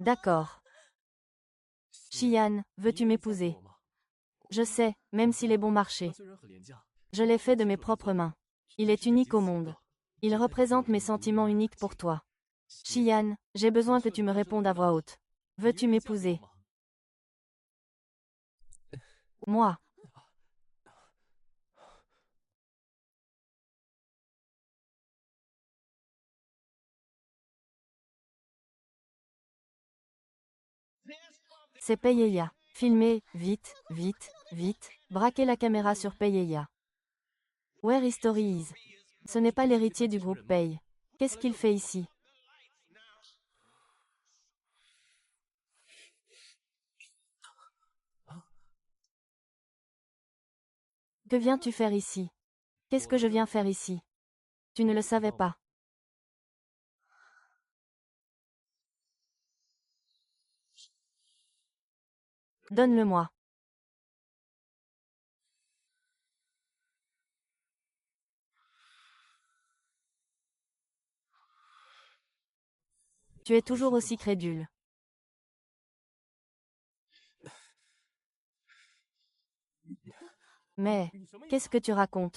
D'accord. Xian, veux-tu m'épouser? Je sais, même s'il est bon marché. Je l'ai fait de mes propres mains. Il est unique au monde. Il représente mes sentiments uniques pour toi. Xian, j'ai besoin que tu me répondes à voix haute. Veux-tu m'épouser? Moi. C'est Payeya. Filmez, vite, vite, vite, braquez la caméra sur Payeya. Where History is. Ce n'est pas l'héritier du groupe Pay. Qu'est-ce qu'il fait ici? Que viens-tu faire ici? Qu'est-ce que je viens faire ici? Tu ne le savais pas. Donne-le-moi. Tu es toujours aussi crédule. Mais, qu'est-ce que tu racontes?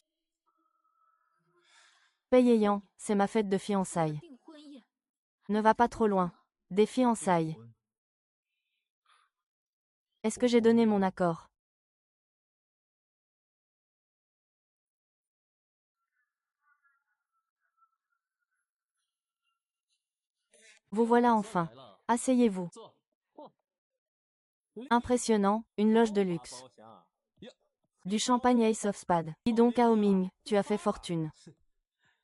Payeyan, c'est ma fête de fiançailles. Ne va pas trop loin. Des fiançailles. Est-ce que j'ai donné mon accord? Vous voilà enfin. Asseyez-vous. Impressionnant, une loge de luxe. Du champagne Ace of Spades. Dis donc Hao Ming, tu as fait fortune.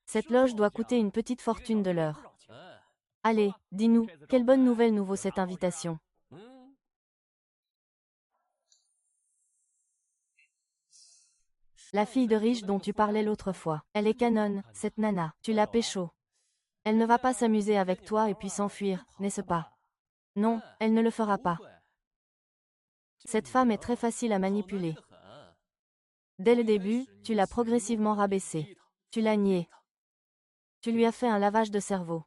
Cette loge doit coûter une petite fortune de l'heure. Allez, dis-nous, quelle bonne nouvelle nous vaut cette invitation? La fille de riche dont tu parlais l'autre fois. Elle est canon, cette nana. Tu l'as pécho. Elle ne va pas s'amuser avec toi et puis s'enfuir, n'est-ce pas? Non, elle ne le fera pas. Cette femme est très facile à manipuler. Dès le début, tu l'as progressivement rabaissée. Tu l'as niée. Tu lui as fait un lavage de cerveau.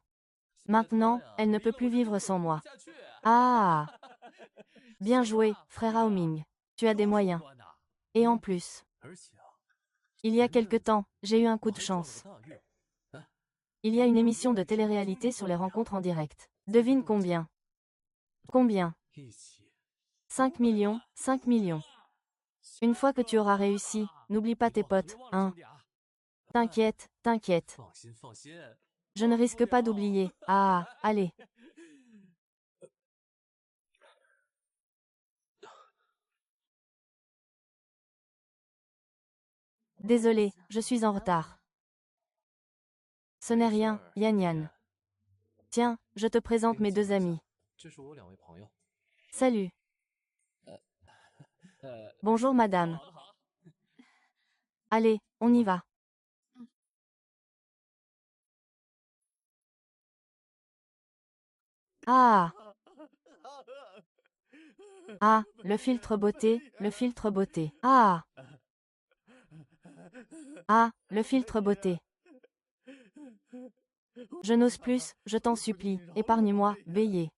Maintenant, elle ne peut plus vivre sans moi. Ah! Bien joué, frère Hao Ming. Tu as des moyens. Et en plus, il y a quelque temps, j'ai eu un coup de chance. Il y a une émission de télé-réalité sur les rencontres en direct. Devine combien? Combien? 5 millions, 5 millions. Une fois que tu auras réussi, n'oublie pas tes potes, hein? T'inquiète, t'inquiète. Je ne risque pas d'oublier. Ah, allez. Désolé, je suis en retard. Ce n'est rien, Yan Yan. Tiens, je te présente mes deux amis. Salut. Bonjour madame. Allez, on y va. Ah! Ah, le filtre beauté, le filtre beauté. Ah! Ah, le filtre beauté. Je n'ose plus, je t'en supplie, épargne-moi, Bélier.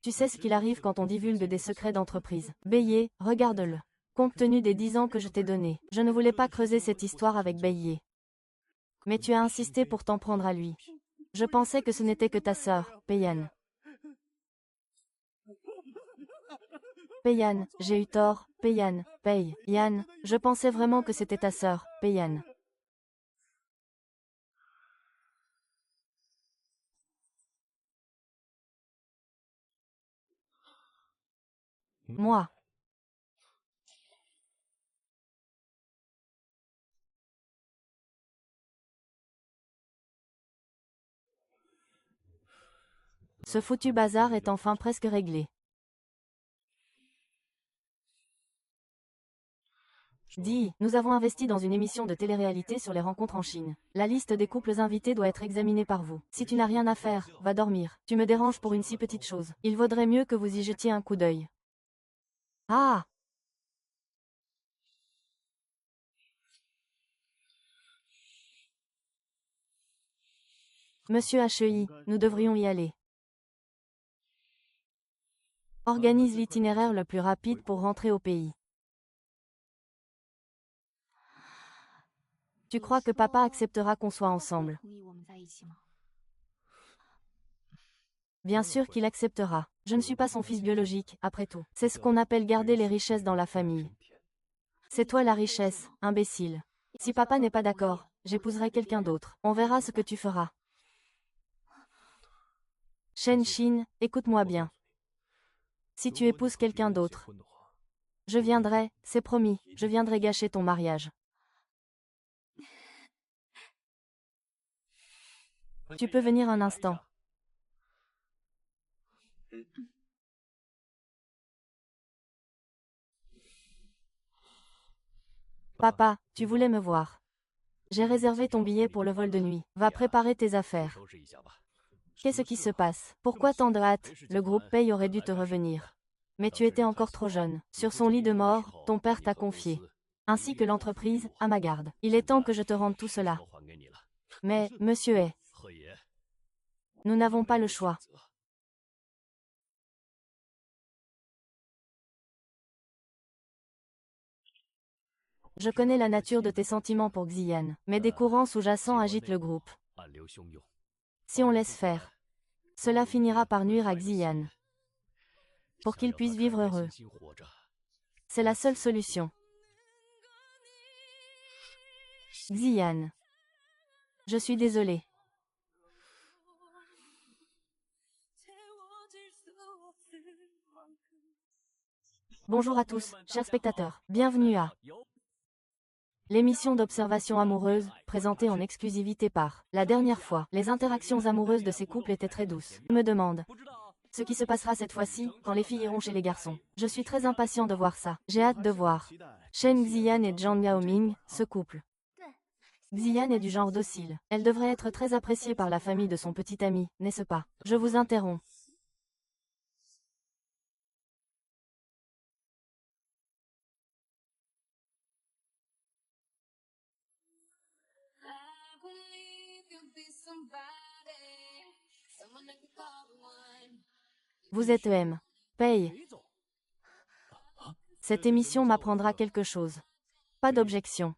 Tu sais ce qu'il arrive quand on divulgue des secrets d'entreprise. Bélier, regarde-le. Compte tenu des 10 ans que je t'ai donnés, je ne voulais pas creuser cette histoire avec Bélier. Mais tu as insisté pour t'en prendre à lui. Je pensais que ce n'était que ta sœur, Payan. Payan, j'ai eu tort, Payan, Paye, Yann, je pensais vraiment que c'était ta sœur, Payan. Moi. Ce foutu bazar est enfin presque réglé. Dis, nous avons investi dans une émission de télé-réalité sur les rencontres en Chine. La liste des couples invités doit être examinée par vous. Si tu n'as rien à faire, va dormir. Tu me déranges pour une si petite chose. Il vaudrait mieux que vous y jetiez un coup d'œil. Ah! Monsieur HEI, nous devrions y aller. Organise l'itinéraire le plus rapide pour rentrer au pays. Tu crois que papa acceptera qu'on soit ensemble? Bien sûr qu'il acceptera. Je ne suis pas son fils biologique, après tout. C'est ce qu'on appelle garder les richesses dans la famille. C'est toi la richesse, imbécile. Si papa n'est pas d'accord, j'épouserai quelqu'un d'autre. On verra ce que tu feras. Shen Xin, écoute-moi bien. Si tu épouses quelqu'un d'autre, je viendrai, c'est promis, je viendrai gâcher ton mariage. Tu peux venir un instant. Papa, tu voulais me voir. J'ai réservé ton billet pour le vol de nuit. Va préparer tes affaires. Qu'est-ce qui se passe? Pourquoi tant de hâte? Le groupe Pay aurait dû te revenir. Mais tu étais encore trop jeune. Sur son lit de mort, ton père t'a confié. Ainsi que l'entreprise, à ma garde. Il est temps que je te rende tout cela. Mais, monsieur Hay, nous n'avons pas le choix. Je connais la nature de tes sentiments pour Xian, mais des courants sous-jacents agitent le groupe. Si on laisse faire, cela finira par nuire à Xian. Pour qu'il puisse vivre heureux. C'est la seule solution. Xian. Je suis désolée. Bonjour à tous, chers spectateurs. Bienvenue à l'émission d'observation amoureuse, présentée en exclusivité par La Dernière fois. Les interactions amoureuses de ces couples étaient très douces. Je me demande ce qui se passera cette fois-ci, quand les filles iront chez les garçons. Je suis très impatient de voir ça. J'ai hâte de voir Shen Xian et Zhang Yaoming, ce couple. Xian est du genre docile. Elle devrait être très appréciée par la famille de son petit ami, n'est-ce pas? Je vous interromps. Vous êtes M. Paye. Cette émission m'apprendra quelque chose. Pas d'objection.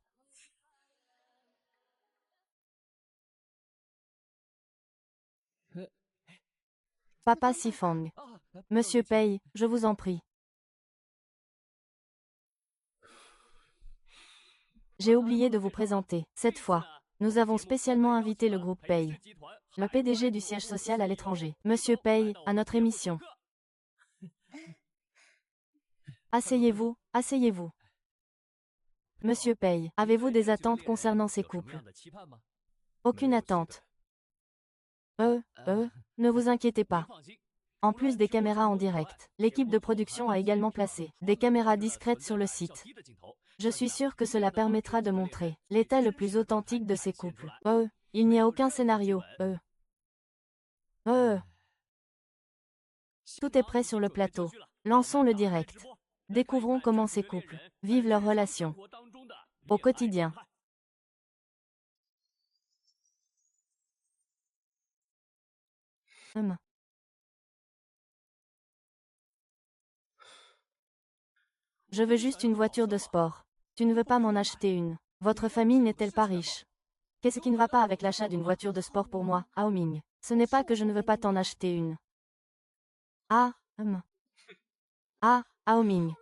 Papa Sifang. Monsieur Pei, je vous en prie. J'ai oublié de vous présenter. Cette fois, nous avons spécialement invité le groupe Pei. Le PDG du siège social à l'étranger. Monsieur Pei, à notre émission. Asseyez-vous, asseyez-vous. Monsieur Pei, avez-vous des attentes concernant ces couples? Aucune attente. Ne vous inquiétez pas. En plus des caméras en direct, l'équipe de production a également placé des caméras discrètes sur le site. Je suis sûr que cela permettra de montrer l'état le plus authentique de ces couples. Il n'y a aucun scénario. Tout est prêt sur le plateau. Lançons le direct. Découvrons comment ces couples vivent leur relation au quotidien. Je veux juste une voiture de sport. Tu ne veux pas m'en acheter une. Votre famille n'est-elle pas riche? Qu'est-ce qui ne va pas avec l'achat d'une voiture de sport pour moi, Hao Ming? Ce n'est pas que je ne veux pas t'en acheter une. Ah, Hao Ming.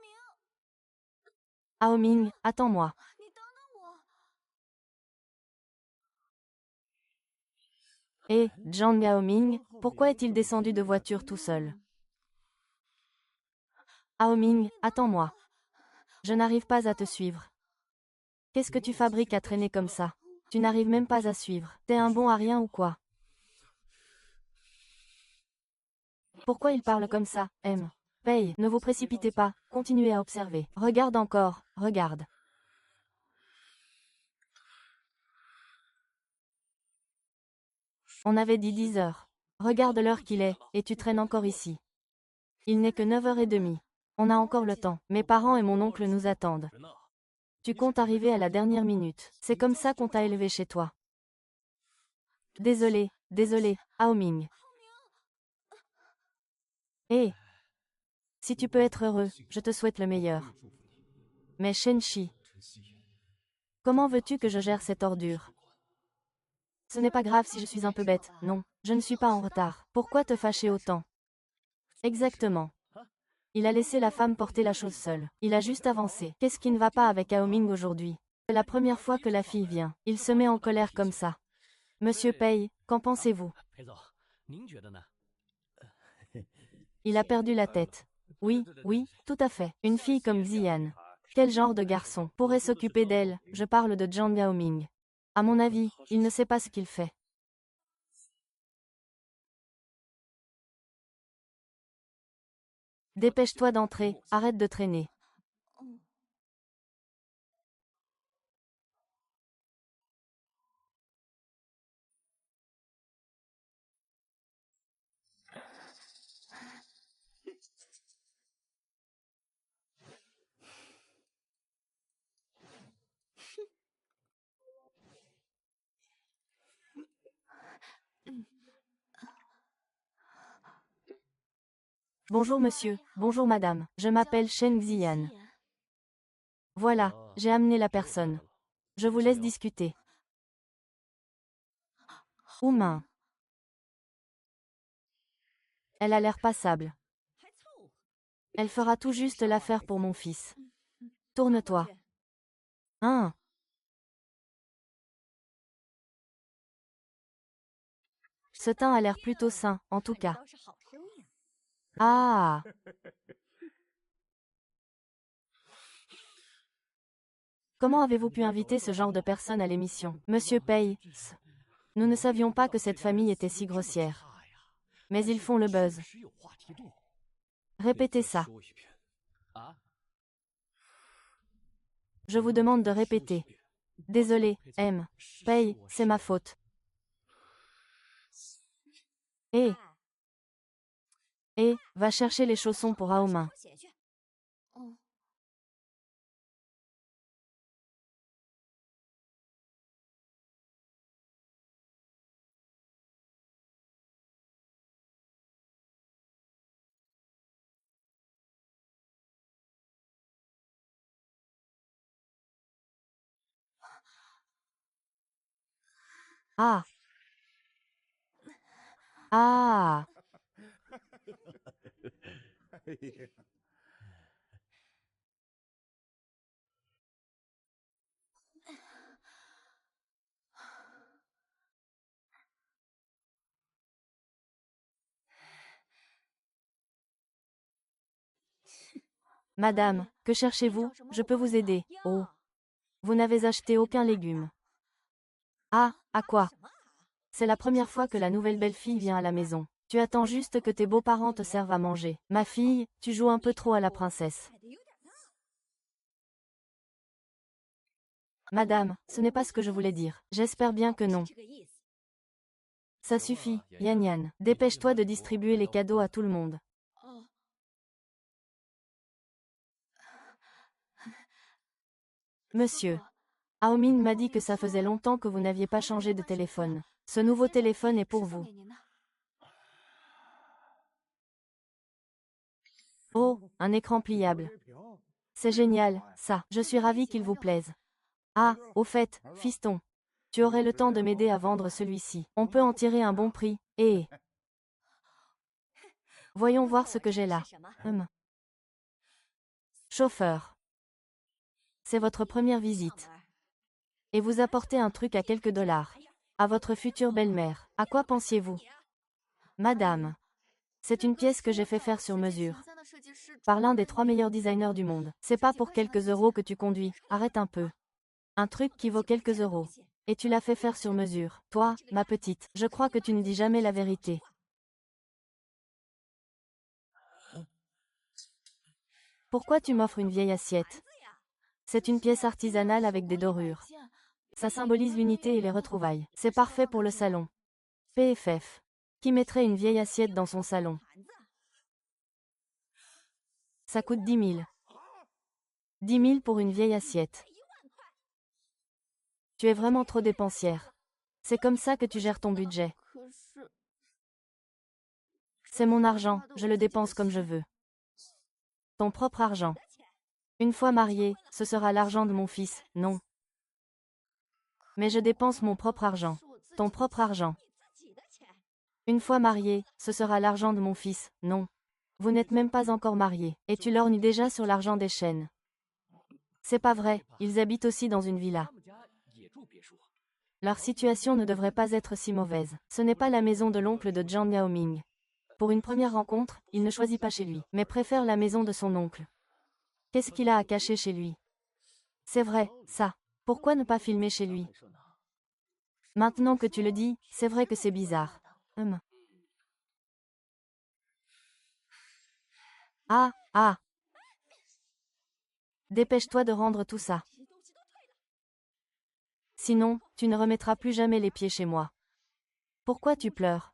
Hao Ming, attends-moi. Et, Zhang Yaoming, pourquoi est-il descendu de voiture tout seul? Hao Ming, attends-moi. Je n'arrive pas à te suivre. Qu'est-ce que tu fabriques à traîner comme ça? Tu n'arrives même pas à suivre. T'es un bon à rien ou quoi? Pourquoi il parle comme ça, M? Pei, ne vous précipitez pas, continuez à observer. Regarde encore, regarde. On avait dit 10 heures. Regarde l'heure qu'il est, et tu traînes encore ici. Il n'est que 9h30. On a encore le temps. Mes parents et mon oncle nous attendent. Tu comptes arriver à la dernière minute. C'est comme ça qu'on t'a élevé chez toi. Désolé, Hao Ming. Hé, Si tu peux être heureux, je te souhaite le meilleur. Mais Shenchi, comment veux-tu que je gère cette ordure? Ce n'est pas grave si je suis un peu bête, non, je ne suis pas en retard. Pourquoi te fâcher autant? Exactement. Il a laissé la femme porter la chose seule. Il a juste avancé. Qu'est-ce qui ne va pas avec Aoming aujourd'hui? C'est la première fois que la fille vient. Il se met en colère comme ça. Monsieur Pei, qu'en pensez-vous? Il a perdu la tête. Oui, oui, tout à fait. Une fille comme Xian. Quel genre de garçon pourrait s'occuper d'elle? Je parle de Zhang Yaoming. À mon avis, il ne sait pas ce qu'il fait. Dépêche-toi d'entrer, arrête de traîner. Bonjour monsieur, bonjour madame, je m'appelle Shen Xian. Voilà, j'ai amené la personne. Je vous laisse discuter. Oumain. Elle a l'air passable. Elle fera tout juste l'affaire pour mon fils. Tourne-toi. Hein? Ce teint a l'air plutôt sain, en tout cas. Ah! Comment avez-vous pu inviter ce genre de personne à l'émission? Monsieur Pei, nous ne savions pas que cette famille était si grossière. Mais ils font le buzz. Répétez ça. Je vous demande de répéter. Désolé, M. Pei, c'est ma faute. Va chercher les chaussons pour Aomin. Ah! Ah! Madame, que cherchez-vous? Je peux vous aider. Oh. Vous n'avez acheté aucun légume. Ah, à quoi? C'est la première fois que la nouvelle belle-fille vient à la maison. Tu attends juste que tes beaux-parents te servent à manger. Ma fille, tu joues un peu trop à la princesse. Madame, ce n'est pas ce que je voulais dire. J'espère bien que non. Ça suffit, Yan Yan. Dépêche-toi de distribuer les cadeaux à tout le monde. Monsieur, Aoming m'a dit que ça faisait longtemps que vous n'aviez pas changé de téléphone. Ce nouveau téléphone est pour vous. Oh, un écran pliable. C'est génial, ça. Je suis ravie qu'il vous plaise. Ah, au fait, fiston. Tu aurais le temps de m'aider à vendre celui-ci. On peut en tirer un bon prix. Voyons voir ce que j'ai là. Chauffeur. C'est votre première visite. Et vous apportez un truc à quelques dollars. À votre future belle-mère. À quoi pensiez-vous? Madame. C'est une pièce que j'ai fait faire sur mesure. Par l'un des 3 meilleurs designers du monde. C'est pas pour quelques euros que tu conduis. Arrête un peu. Un truc qui vaut quelques euros. Et tu l'as fait faire sur mesure. Toi, ma petite, je crois que tu ne dis jamais la vérité. Pourquoi tu m'offres une vieille assiette? C'est une pièce artisanale avec des dorures. Ça symbolise l'unité et les retrouvailles. C'est parfait pour le salon. PFF. Qui mettrait une vieille assiette dans son salon? Ça coûte 10 000. 10 000 pour une vieille assiette. Tu es vraiment trop dépensière. C'est comme ça que tu gères ton budget. C'est mon argent, je le dépense comme je veux. Ton propre argent. Une fois marié, ce sera l'argent de mon fils, non. Mais je dépense mon propre argent. Ton propre argent. Une fois marié, ce sera l'argent de mon fils, non. Vous n'êtes même pas encore marié, et tu lorgnes déjà sur l'argent des chaînes. C'est pas vrai, ils habitent aussi dans une villa. Leur situation ne devrait pas être si mauvaise. Ce n'est pas la maison de l'oncle de Jiang Yaoming. Pour une première rencontre, il ne choisit pas chez lui, mais préfère la maison de son oncle. Qu'est-ce qu'il a à cacher chez lui? C'est vrai, ça. Pourquoi ne pas filmer chez lui? Maintenant que tu le dis, c'est vrai que c'est bizarre. Ah, ah. Dépêche-toi de rendre tout ça. Sinon, tu ne remettras plus jamais les pieds chez moi. Pourquoi tu pleures?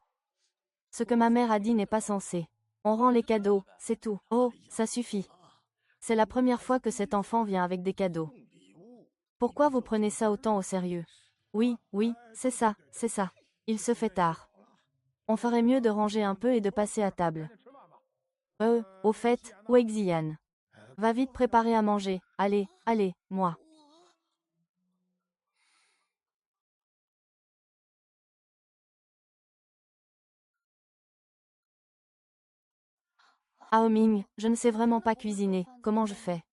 Ce que ma mère a dit n'est pas censé. On rend les cadeaux, c'est tout. Oh, ça suffit. C'est la première fois que cet enfant vient avec des cadeaux. Pourquoi vous prenez ça autant au sérieux? Oui, oui, c'est ça, c'est ça. Il se fait tard. On ferait mieux de ranger un peu et de passer à table. Au fait, où est Xian? Va vite préparer à manger. Allez, allez, moi. Ao Ming, je ne sais vraiment pas cuisiner. Comment je fais?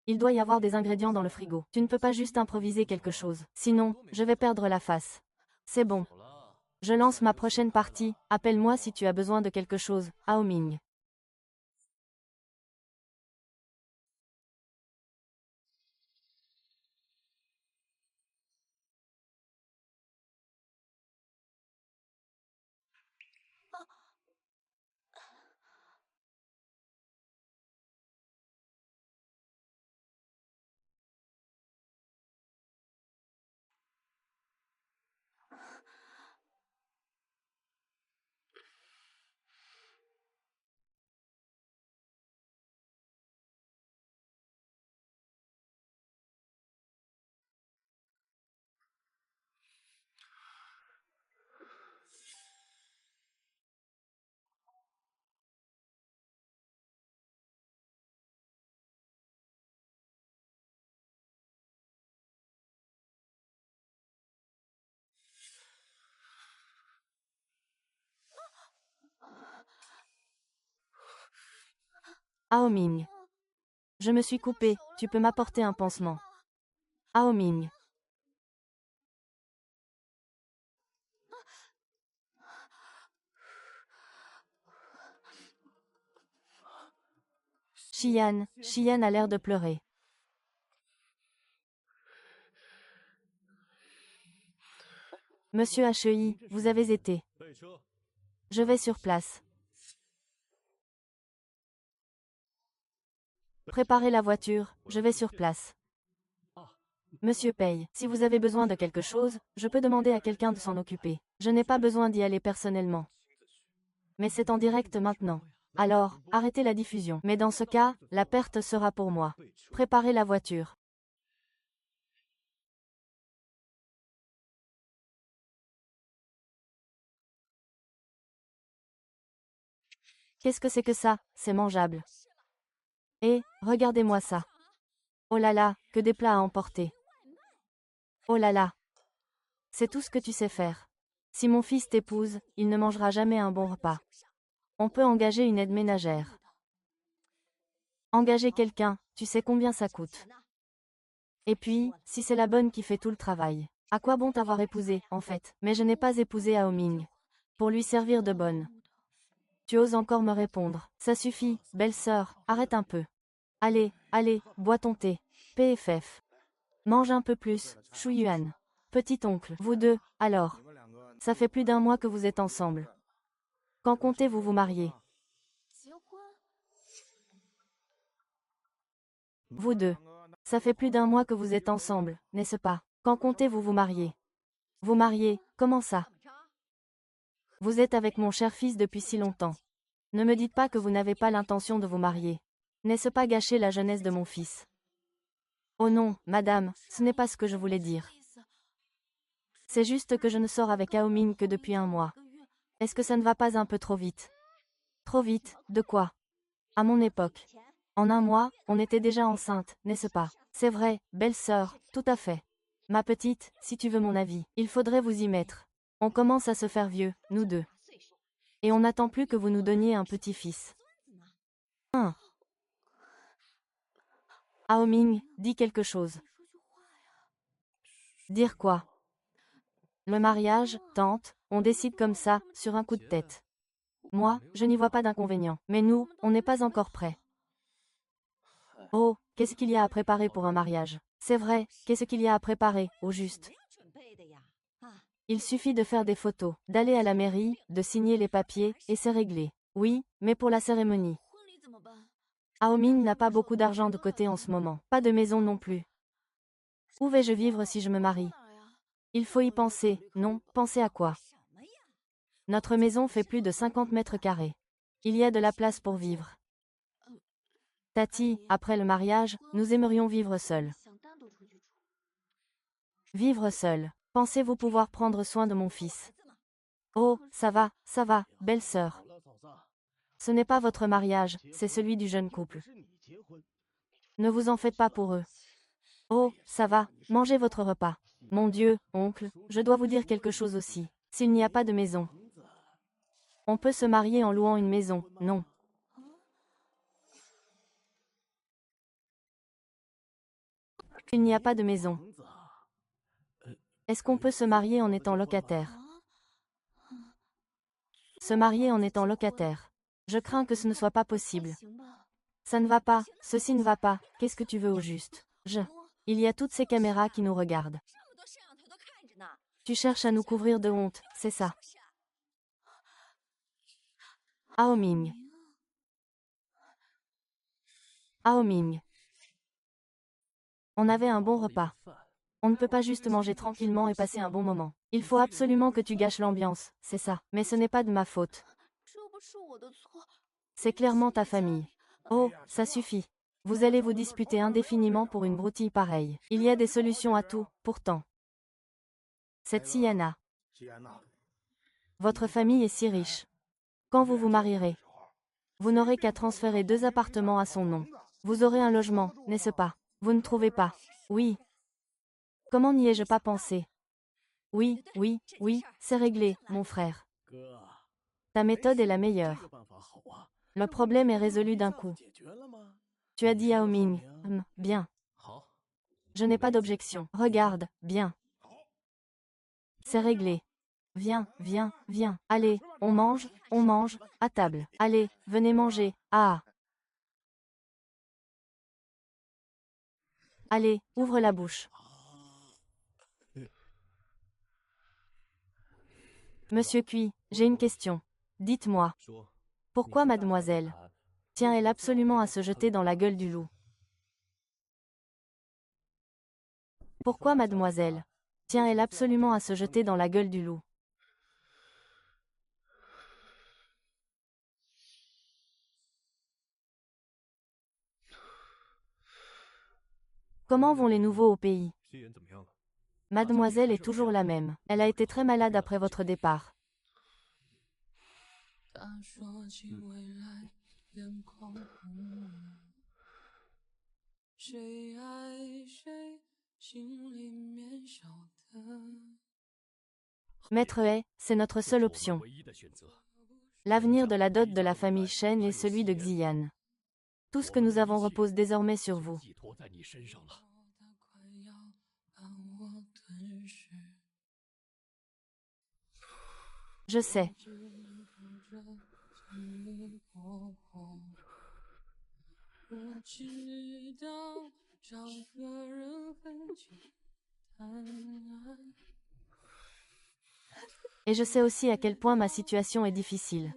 Il doit y avoir des ingrédients dans le frigo. Tu ne peux pas juste improviser quelque chose. Sinon, je vais perdre la face. C'est bon. Je lance ma prochaine partie. Appelle-moi si tu as besoin de quelque chose, Ao Ming. Ao Ming. Je me suis coupé, tu peux m'apporter un pansement. Ao Ming. Xian a l'air de pleurer. Monsieur HEI, vous avez été. Je vais sur place. Préparez la voiture, je vais sur place. Monsieur paye. Si vous avez besoin de quelque chose, je peux demander à quelqu'un de s'en occuper. Je n'ai pas besoin d'y aller personnellement. Mais c'est en direct maintenant. Alors, arrêtez la diffusion. Mais dans ce cas, la perte sera pour moi. Préparez la voiture. Qu'est-ce que c'est que ça? C'est mangeable. Et, regardez-moi ça. Oh là là, que des plats à emporter. Oh là là. C'est tout ce que tu sais faire. Si mon fils t'épouse, il ne mangera jamais un bon repas. On peut engager une aide ménagère. Engager quelqu'un, tu sais combien ça coûte. Et puis, si c'est la bonne qui fait tout le travail. À quoi bon t'avoir épousé, en fait? Mais je n'ai pas épousé Ao Ming. Pour lui servir de bonne. Tu oses encore me répondre. Ça suffit, belle-sœur, arrête un peu. Allez, allez, bois ton thé. PFF. Mange un peu plus, Shu Yuan. Petit oncle, vous deux, alors. Ça fait plus d'1 mois que vous êtes ensemble. Quand comptez-vous vous marier? Vous deux. Ça fait plus d'1 mois que vous êtes ensemble, n'est-ce pas? Quand comptez-vous vous marier? Vous marier, comment ça? Vous êtes avec mon cher fils depuis si longtemps. Ne me dites pas que vous n'avez pas l'intention de vous marier. N'est-ce pas gâcher la jeunesse de mon fils? Oh non, madame, ce n'est pas ce que je voulais dire. C'est juste que je ne sors avec Ao Ming que depuis 1 mois. Est-ce que ça ne va pas un peu trop vite? Trop vite, de quoi? À mon époque. En un mois, on était déjà enceinte, n'est-ce pas? C'est vrai, belle-sœur, tout à fait. Ma petite, si tu veux mon avis, il faudrait vous y mettre. On commence à se faire vieux, nous deux. Et on n'attend plus que vous nous donniez un petit-fils. Hein? Hao Ming, dis quelque chose. Dire quoi? Le mariage, tante, on décide comme ça, sur un coup de tête. Moi, je n'y vois pas d'inconvénient. Mais nous, on n'est pas encore prêts. Oh, qu'est-ce qu'il y a à préparer pour un mariage? C'est vrai, qu'est-ce qu'il y a à préparer, au juste? Il suffit de faire des photos, d'aller à la mairie, de signer les papiers, et c'est réglé. Oui, mais pour la cérémonie. Hao Ming n'a pas beaucoup d'argent de côté en ce moment. Pas de maison non plus. Où vais-je vivre si je me marie? Il faut y penser, non, penser à quoi? Notre maison fait plus de 50 mètres carrés. Il y a de la place pour vivre. Tati, après le mariage, nous aimerions vivre seuls. Vivre seul. Pensez-vous pouvoir prendre soin de mon fils? Oh, ça va, belle-sœur. Ce n'est pas votre mariage, c'est celui du jeune couple. Ne vous en faites pas pour eux. Oh, ça va, mangez votre repas. Mon Dieu, oncle, je dois vous dire quelque chose aussi. S'il n'y a pas de maison, on peut se marier en louant une maison, non? Il n'y a pas de maison. Est-ce qu'on peut se marier en étant locataire? Se marier en étant locataire. Je crains que ce ne soit pas possible. Ça ne va pas, ceci ne va pas, qu'est-ce que tu veux au juste? Il y a toutes ces caméras qui nous regardent. Tu cherches à nous couvrir de honte, c'est ça. Hao Ming. Hao Ming. On avait un bon repas. On ne peut pas juste manger tranquillement et passer un bon moment. Il faut absolument que tu gâches l'ambiance, c'est ça. Mais ce n'est pas de ma faute. C'est clairement ta famille. Oh, ça suffit. Vous allez vous disputer indéfiniment pour une broutille pareille. Il y a des solutions à tout, pourtant. Cette Sienna. Votre famille est si riche. Quand vous vous marierez, vous n'aurez qu'à transférer 2 appartements à son nom. Vous aurez un logement, n'est-ce pas? Vous ne trouvez pas? Oui. Comment n'y ai-je pas pensé? Oui, c'est réglé, mon frère. Ta méthode est la meilleure. Le problème est résolu d'un coup. Tu as dit Yao Ming. Bien. Je n'ai pas d'objection. Regarde, bien. C'est réglé. Viens. Allez, on mange, à table. Allez, venez manger. Ah. Allez, ouvre la bouche. Monsieur Cui, j'ai une question. Dites-moi. Pourquoi mademoiselle tient-elle absolument à se jeter dans la gueule du loup? Pourquoi mademoiselle tient-elle absolument à se jeter dans la gueule du loup? Comment vont les nouveaux au pays? Mademoiselle est toujours la même. Elle a été très malade après votre départ. Maître Hai, c'est notre seule option. L'avenir de la dot de la famille Shen est celui de Xian. Tout ce que nous avons repose désormais sur vous. Je sais. Et je sais aussi à quel point ma situation est difficile.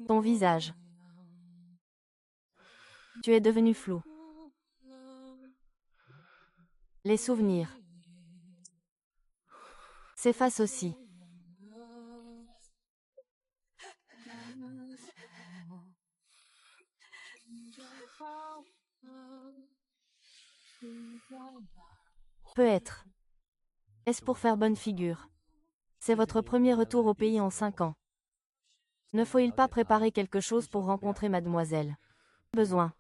Ton visage. Tu es devenu flou. Les souvenirs s'effacent aussi. Peut être. Est-ce pour faire bonne figure? C'est votre premier retour au pays en 5 ans. Ne faut-il pas préparer quelque chose pour rencontrer mademoiselle? Besoin.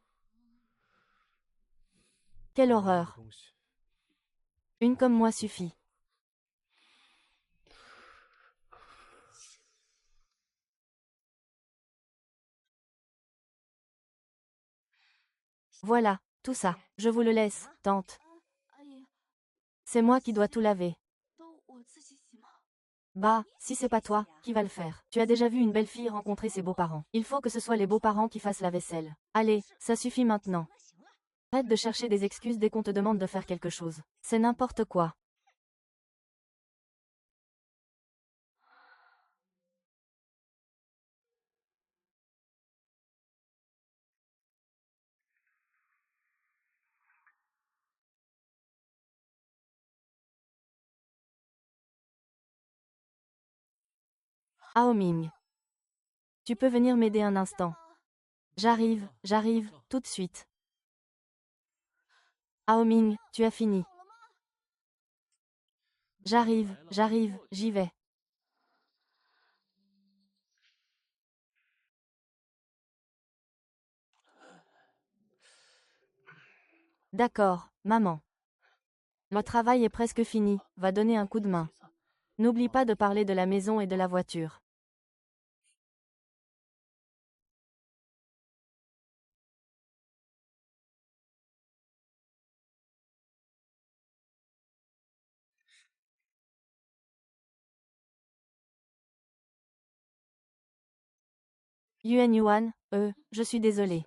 Quelle horreur. Une comme moi suffit. Voilà, tout ça. Je vous le laisse, tante. C'est moi qui dois tout laver. Bah, si c'est pas toi, qui va le faire? Tu as déjà vu une belle fille rencontrer ses beaux-parents. Il faut que ce soit les beaux-parents qui fassent la vaisselle. Allez, ça suffit maintenant. Arrête de chercher des excuses dès qu'on te demande de faire quelque chose. C'est n'importe quoi. Ao Ming. Tu peux venir m'aider un instant. J'arrive, tout de suite. Ao Ming, tu as fini. J'arrive, j'y vais. D'accord, maman. Le travail est presque fini, va donner un coup de main. N'oublie pas de parler de la maison et de la voiture. Yuan Yuan, je suis désolée.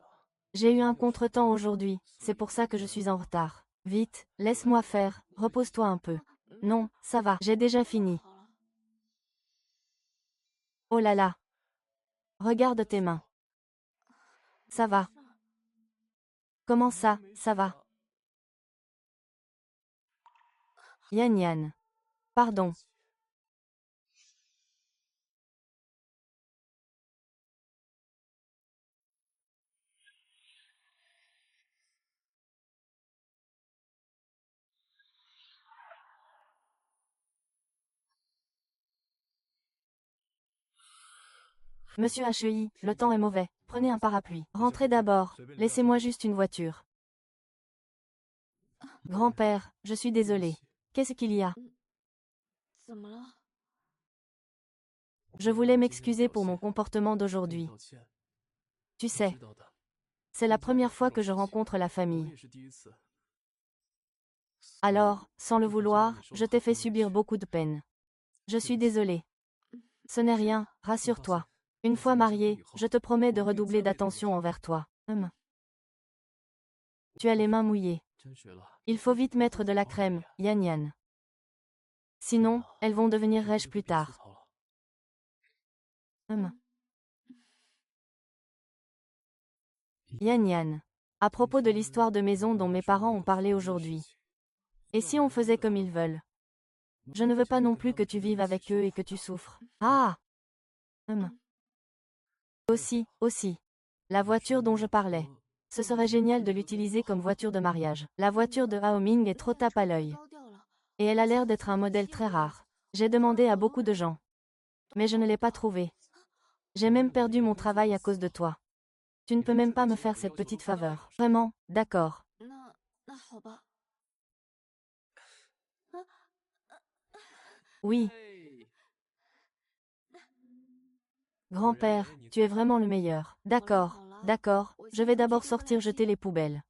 J'ai eu un contretemps aujourd'hui, c'est pour ça que je suis en retard. Vite, laisse-moi faire, repose-toi un peu. Non, ça va, j'ai déjà fini. Oh là là. Regarde tes mains. Ça va. Comment ça va? Yan Yan. Pardon. Monsieur HEI, le temps est mauvais. Prenez un parapluie. Rentrez d'abord. Laissez-moi juste une voiture. Grand-père, je suis désolé. Qu'est-ce qu'il y a? Je voulais m'excuser pour mon comportement d'aujourd'hui. Tu sais, c'est la première fois que je rencontre la famille. Alors, sans le vouloir, je t'ai fait subir beaucoup de peine. Je suis désolée. Ce n'est rien, rassure-toi. Une fois mariée, je te promets de redoubler d'attention envers toi. Tu as les mains mouillées. Il faut vite mettre de la crème, Yan Yan. Sinon, elles vont devenir rêches plus tard. Yan Yan. À propos de l'histoire de maison dont mes parents ont parlé aujourd'hui. Et si on faisait comme ils veulent? Je ne veux pas non plus que tu vives avec eux et que tu souffres. Ah! Aussi. La voiture dont je parlais. Ce serait génial de l'utiliser comme voiture de mariage. La voiture de Hao Ming est trop tape à l'œil. Et elle a l'air d'être un modèle très rare. J'ai demandé à beaucoup de gens. Mais je ne l'ai pas trouvée. J'ai même perdu mon travail à cause de toi. Tu ne peux même pas me faire cette petite faveur. Vraiment, d'accord. Oui. Grand-père, tu es vraiment le meilleur. D'accord, je vais d'abord sortir jeter les poubelles.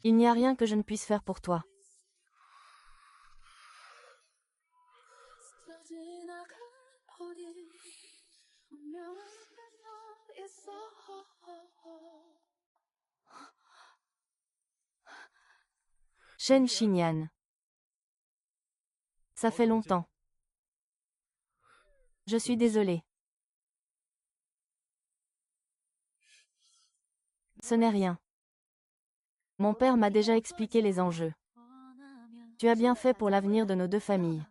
Il n'y a rien que je ne puisse faire pour toi. Shen Xinyan. Ça fait longtemps. Je suis désolée. Ce n'est rien. Mon père m'a déjà expliqué les enjeux. Tu as bien fait pour l'avenir de nos deux familles.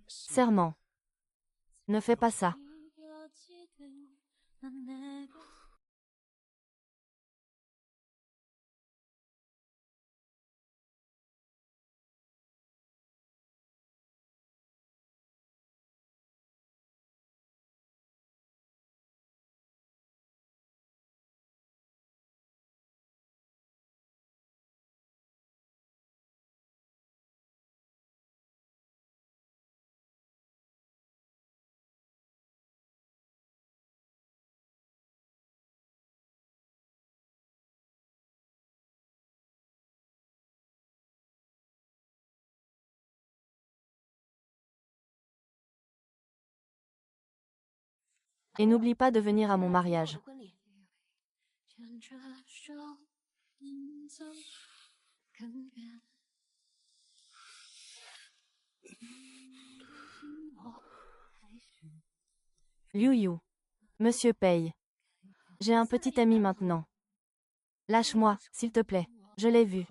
Serment. Ne fais pas ça. Et n'oublie pas de venir à mon mariage. Liu Yu. Monsieur paye. J'ai un petit ami maintenant. Lâche-moi, s'il te plaît. Je l'ai vu.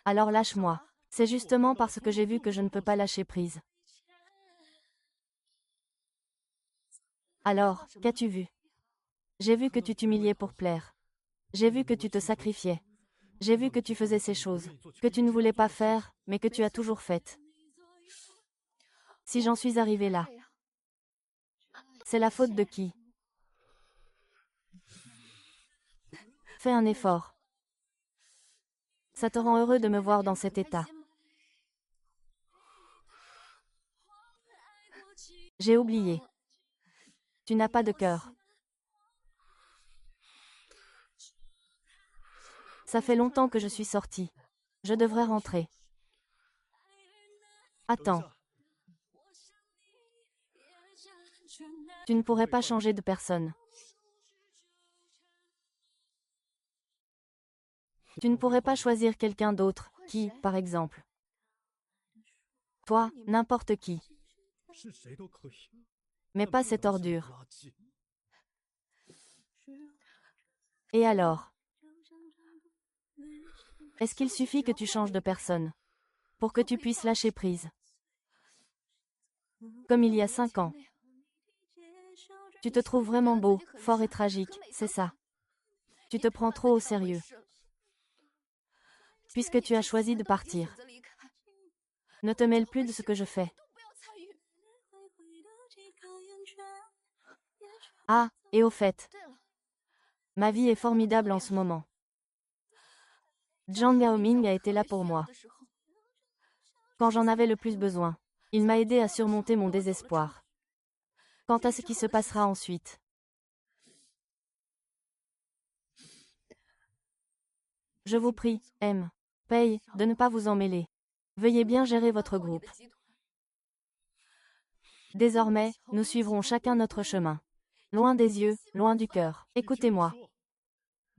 Alors lâche-moi. C'est justement parce que j'ai vu que je ne peux pas lâcher prise. Alors, qu'as-tu vu? J'ai vu que tu t'humiliais pour plaire. J'ai vu que tu te sacrifiais. J'ai vu que tu faisais ces choses, que tu ne voulais pas faire, mais que tu as toujours faites. Si j'en suis arrivée là, c'est la faute de qui? Fais un effort. Ça te rend heureux de me voir dans cet état. J'ai oublié. Tu n'as pas de cœur. Ça fait longtemps que je suis sortie. Je devrais rentrer. Attends. Tu ne pourrais pas changer de personne. Tu ne pourrais pas choisir quelqu'un d'autre, qui, par exemple. Toi, n'importe qui. Mais pas cette ordure. Et alors? Est-ce qu'il suffit que tu changes de personne pour que tu puisses lâcher prise? Comme il y a 5 ans. Tu te trouves vraiment beau, fort et tragique, c'est ça. Tu te prends trop au sérieux. Puisque tu as choisi de partir. Ne te mêle plus de ce que je fais. Ah, et au fait. Ma vie est formidable en ce moment. Jiang Yaoming a été là pour moi. Quand j'en avais le plus besoin. Il m'a aidé à surmonter mon désespoir. Quant à ce qui se passera ensuite. Je vous prie, M. Paye, de ne pas vous en mêler. Veuillez bien gérer votre groupe. Désormais, nous suivrons chacun notre chemin. Loin des yeux, loin du cœur. Écoutez-moi.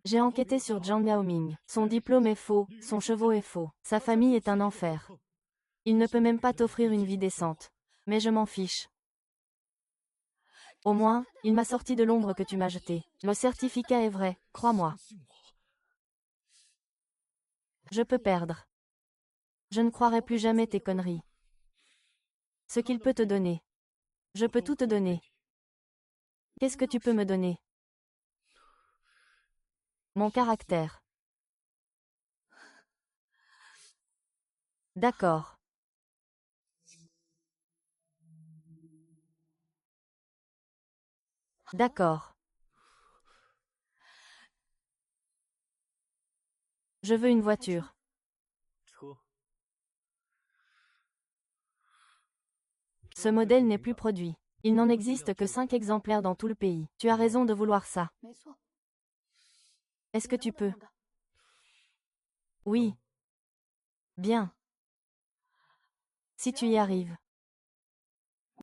J'ai enquêté sur Jiang Yaoming. Son diplôme est faux, son chevaux est faux. Sa famille est un enfer. Il ne peut même pas t'offrir une vie décente. Mais je m'en fiche. Au moins, il m'a sorti de l'ombre que tu m'as jetée. Le certificat est vrai, crois-moi. Je peux perdre. Je ne croirai plus jamais tes conneries. Ce qu'il peut te donner. Je peux tout te donner. Qu'est-ce que tu peux me donner? Mon caractère. D'accord. D'accord. Je veux une voiture. Ce modèle n'est plus produit. Il n'en existe que 5 exemplaires dans tout le pays. Tu as raison de vouloir ça. Est-ce que tu peux? Oui. Bien. Si tu y arrives.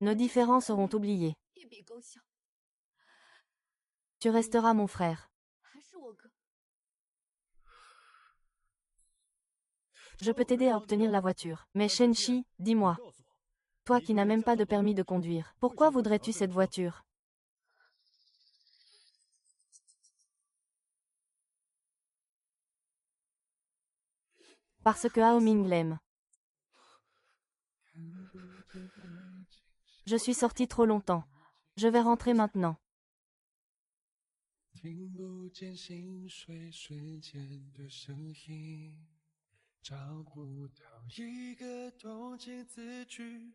Nos différends seront oubliés. Tu resteras mon frère. Je peux t'aider à obtenir la voiture. Mais Shenchi, dis-moi. Toi qui n'as même pas de permis de conduire. Pourquoi voudrais-tu cette voiture? Parce que Hao Ming l'aime. Je suis sortie trop longtemps. Je vais rentrer maintenant. 听不见心碎瞬间的声音，找不到一个同情字句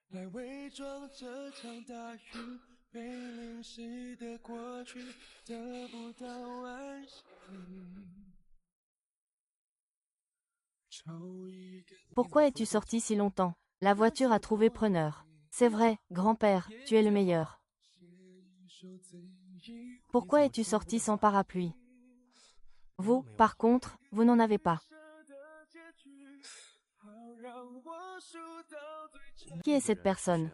来伪装这场大雨被淋湿的过去，得不到安息。Pourquoi es-tu sorti si longtemps? La voiture a trouvé preneur. C'est vrai, grand-père, tu es le meilleur. Pourquoi es-tu sorti sans parapluie? Vous, par contre, vous n'en avez pas. Qui est cette personne?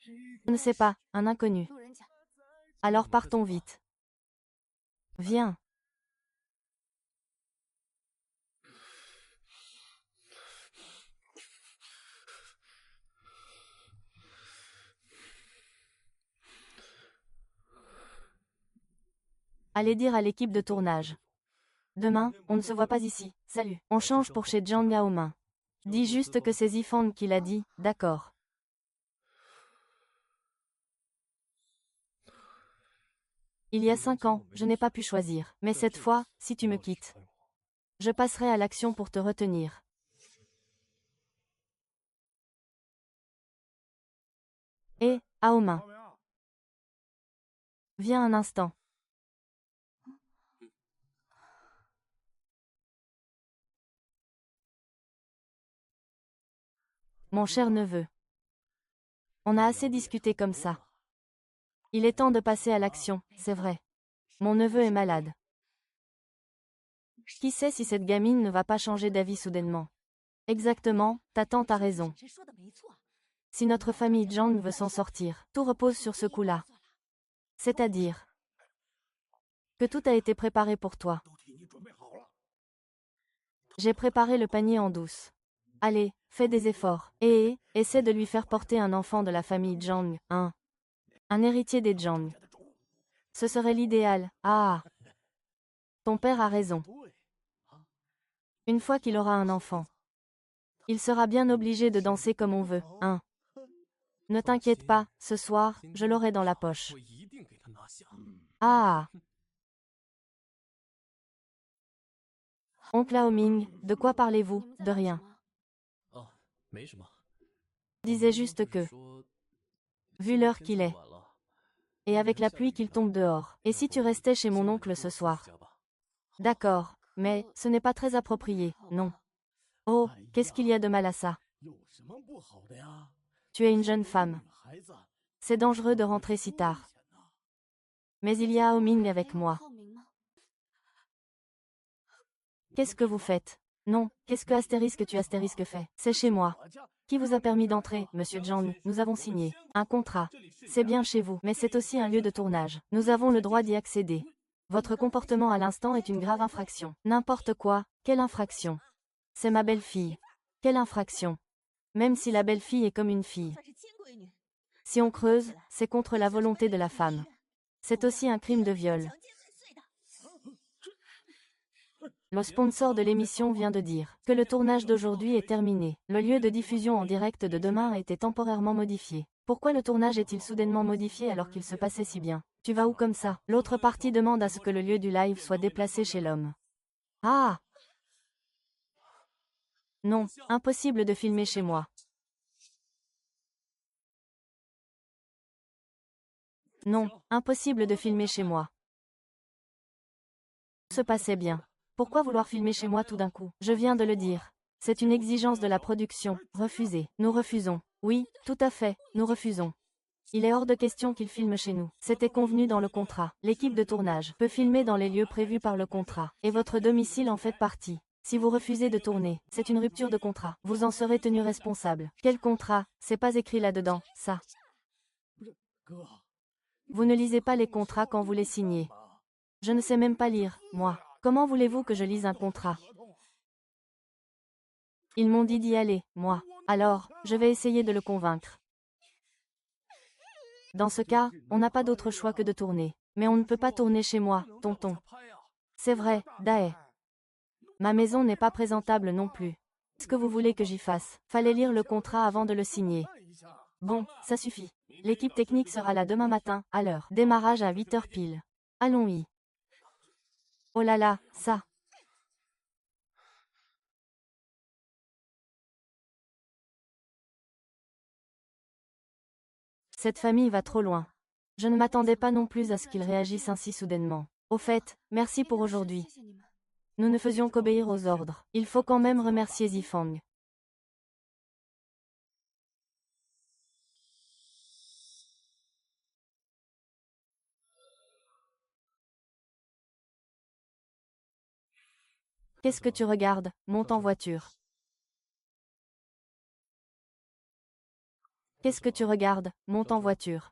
Je ne sais pas, un inconnu. Alors partons vite. Viens. Allez dire à l'équipe de tournage. Demain, on ne se voit pas ici. Salut. On change pour chez Zhang Yaomin. Dis juste que c'est Zifang qui l'a dit, d'accord. Il y a 5 ans, je n'ai pas pu choisir. Mais cette fois, si tu me quittes, je passerai à l'action pour te retenir. Hé, Aomin. Viens un instant. Mon cher neveu. On a assez discuté comme ça. Il est temps de passer à l'action, c'est vrai. Mon neveu est malade. Qui sait si cette gamine ne va pas changer d'avis soudainement? Exactement, ta tante a raison. Si notre famille Zhang veut s'en sortir, tout repose sur ce coup-là. C'est-à-dire que tout a été préparé pour toi. J'ai préparé le panier en douce. Allez, fais des efforts. Et essaie de lui faire porter un enfant de la famille Zhang, un héritier des Zhang. Ce serait l'idéal. Ah! Ton père a raison. Une fois qu'il aura un enfant, il sera bien obligé de danser comme on veut, hein. Ne t'inquiète pas, ce soir, je l'aurai dans la poche. Ah! Oncle Hao Ming, de quoi parlez-vous? De rien. Disais juste que, vu l'heure qu'il est, et avec la pluie qu'il tombe dehors, et si tu restais chez mon oncle ce soir? D'accord, mais ce n'est pas très approprié, non. Oh, qu'est-ce qu'il y a de mal à ça? Tu es une jeune femme. C'est dangereux de rentrer si tard. Mais il y a Hao Ming avec moi. Qu'est-ce que vous faites? Non, qu'est-ce que astérisque tu astérisque fait? C'est chez moi. Qui vous a permis d'entrer, monsieur Zhang? Nous avons signé un contrat. C'est bien chez vous, mais c'est aussi un lieu de tournage. Nous avons le droit d'y accéder. Votre comportement à l'instant est une grave infraction. N'importe quoi, quelle infraction? C'est ma belle-fille. Quelle infraction? Même si la belle-fille est comme une fille. Si on creuse, c'est contre la volonté de la femme. C'est aussi un crime de viol. Le sponsor de l'émission vient de dire que le tournage d'aujourd'hui est terminé. Le lieu de diffusion en direct de demain a été temporairement modifié. Pourquoi le tournage est-il soudainement modifié alors qu'il se passait si bien? Tu vas où comme ça? L'autre partie demande à ce que le lieu du live soit déplacé chez l'homme. Ah! Non, impossible de filmer chez moi. Non, impossible de filmer chez moi. Tout se passait bien. Pourquoi vouloir filmer chez moi tout d'un coup? Je viens de le dire. C'est une exigence de la production. Refusez. Nous refusons. Oui, tout à fait, nous refusons. Il est hors de question qu'il filme chez nous. C'était convenu dans le contrat. L'équipe de tournage peut filmer dans les lieux prévus par le contrat. Et votre domicile en fait partie. Si vous refusez de tourner, c'est une rupture de contrat. Vous en serez tenu responsable. Quel contrat? C'est pas écrit là-dedans, ça. Vous ne lisez pas les contrats quand vous les signez. Je ne sais même pas lire, moi. Comment voulez-vous que je lise un contrat? Ils m'ont dit d'y aller, moi. Alors, je vais essayer de le convaincre. Dans ce cas, on n'a pas d'autre choix que de tourner. Mais on ne peut pas tourner chez moi, tonton. C'est vrai, Dae. Ma maison n'est pas présentable non plus. Qu'est-ce que vous voulez que j'y fasse? Fallait lire le contrat avant de le signer. Bon, ça suffit. L'équipe technique sera là demain matin, à l'heure. Démarrage à 8 heures pile. Allons-y. Oh là là, ça. Cette famille va trop loin. Je ne m'attendais pas non plus à ce qu'ils réagissent ainsi soudainement. Au fait, merci pour aujourd'hui. Nous ne faisions qu'obéir aux ordres. Il faut quand même remercier Zifang. Qu'est-ce que tu regardes? Monte en voiture. Qu'est-ce que tu regardes? Monte en voiture.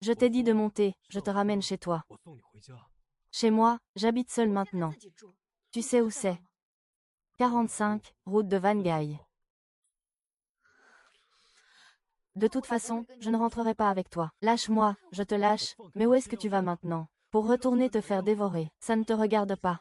Je t'ai dit de monter, je te ramène chez toi. Chez moi, j'habite seul maintenant. Tu sais où c'est? 45, route de Van Gaille. De toute façon, je ne rentrerai pas avec toi. Lâche-moi, je te lâche, mais où est-ce que tu vas maintenant? Pour retourner te faire dévorer, ça ne te regarde pas.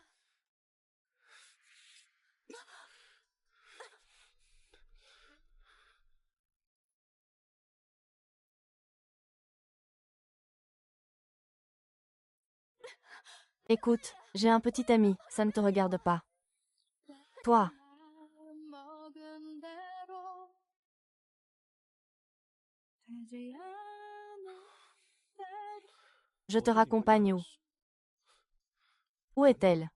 Écoute, j'ai un petit ami, ça ne te regarde pas. Toi, je te raccompagne où? Où est-elle?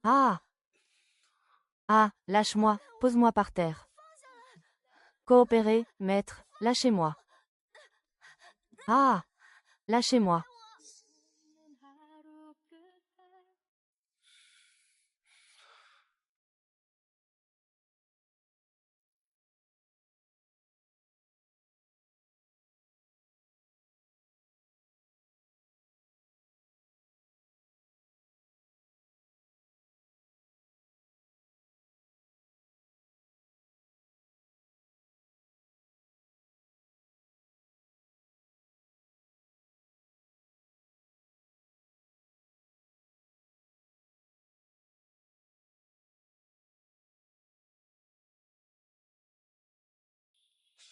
Ah! Ah, lâche-moi, pose-moi par terre. Coopérez, maître, lâchez-moi. Ah! Lâchez-moi.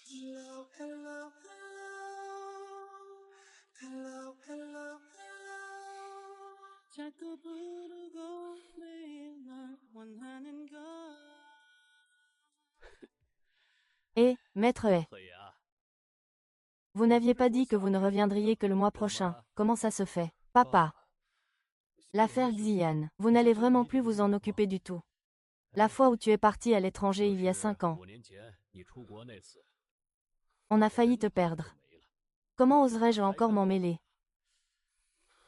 Hello, hello, hello. Hello, hello, hello. 자꾸 부르고 매일 널 원하는 걸. Maître Hai. Vous n'aviez pas dit que vous ne reviendriez que le mois prochain. Comment ça se fait? Papa. L'affaire Xian. Vous n'allez vraiment plus vous en occuper du tout. La fois où tu es parti à l'étranger il y a 5 ans. On a failli te perdre. Comment oserais-je encore m'en mêler?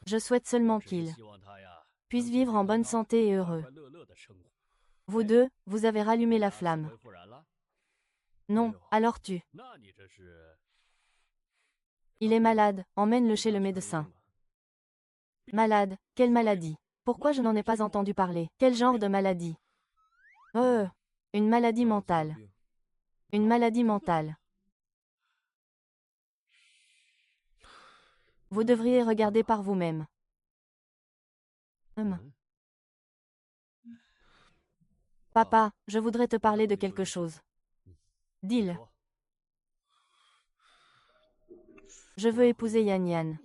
Je souhaite seulement qu'il puisse vivre en bonne santé et heureux. Vous deux, vous avez rallumé la flamme. Non, alors tu. Il est malade, emmène-le chez le médecin. Malade, quelle maladie? Pourquoi je n'en ai pas entendu parler? Quel genre de maladie? Une maladie mentale. Une maladie mentale. Vous devriez regarder par vous-même. Papa, je voudrais te parler de quelque chose. Dis-le. Je veux épouser Yan Yan.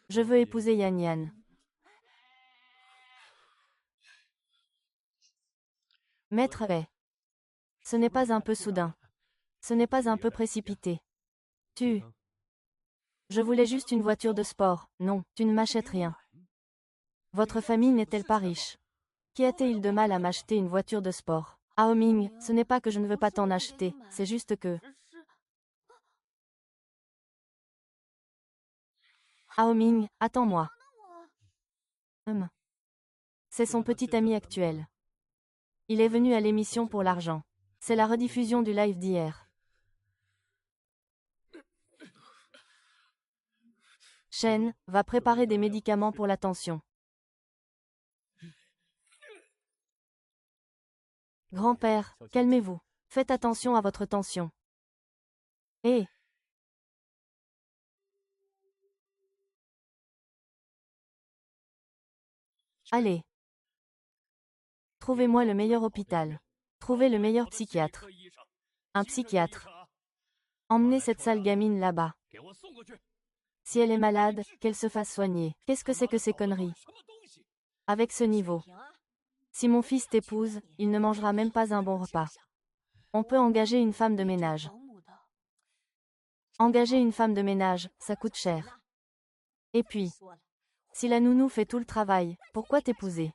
Je veux épouser Yan Yan. Maître Hai. Ce n'est pas un peu soudain. Ce n'est pas un peu précipité. Je voulais juste une voiture de sport. Non, tu ne m'achètes rien. Votre famille n'est-elle pas riche? Qu'y a-t-il de mal à m'acheter une voiture de sport? Hao Ming, ce n'est pas que je ne veux pas t'en acheter, c'est juste que... Hao Ming, attends-moi. C'est son petit ami actuel. Il est venu à l'émission pour l'argent. C'est la rediffusion du live d'hier. Shen, va préparer des médicaments pour la tension. Grand-père, calmez-vous. Faites attention à votre tension. Hé! Allez. Trouvez-moi le meilleur hôpital. Trouvez le meilleur psychiatre. Un psychiatre. Emmenez cette sale gamine là-bas. Si elle est malade, qu'elle se fasse soigner. Qu'est-ce que c'est que ces conneries? Avec ce niveau. Si mon fils t'épouse, il ne mangera même pas un bon repas. On peut engager une femme de ménage. Engager une femme de ménage, ça coûte cher. Et puis, si la nounou fait tout le travail, pourquoi t'épouser?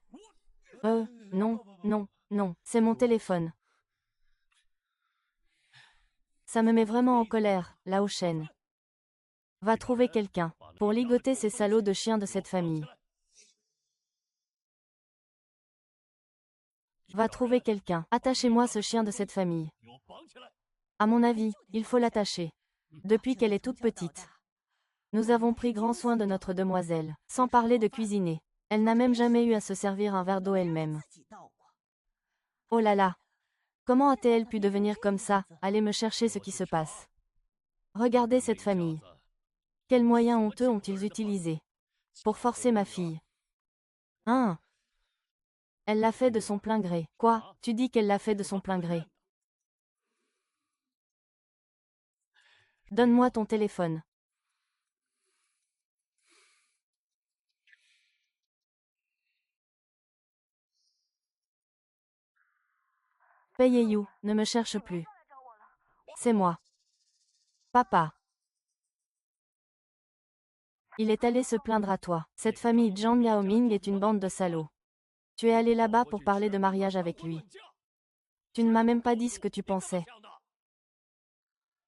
Non, non, non, c'est mon téléphone. Ça me met vraiment en colère, Lao Shen. Va trouver quelqu'un, pour ligoter ces salauds de chiens de cette famille. Va trouver quelqu'un, attachez-moi ce chien de cette famille. À mon avis, il faut l'attacher. Depuis qu'elle est toute petite. Nous avons pris grand soin de notre demoiselle, sans parler de cuisiner. Elle n'a même jamais eu à se servir un verre d'eau elle-même. Oh là là! Comment a-t-elle pu devenir comme ça? Allez me chercher ce qui se passe. Regardez cette famille. Quels moyens honteux ont-ils utilisés pour forcer ma fille? Hein? Elle l'a fait de son plein gré. Quoi? Tu dis qu'elle l'a fait de son plein gré? Donne-moi ton téléphone. Payez-you, ne me cherche plus. C'est moi. Papa. Il est allé se plaindre à toi. Cette famille Zhang Yaoming est une bande de salauds. Tu es allé là-bas pour parler de mariage avec lui. Tu ne m'as même pas dit ce que tu pensais.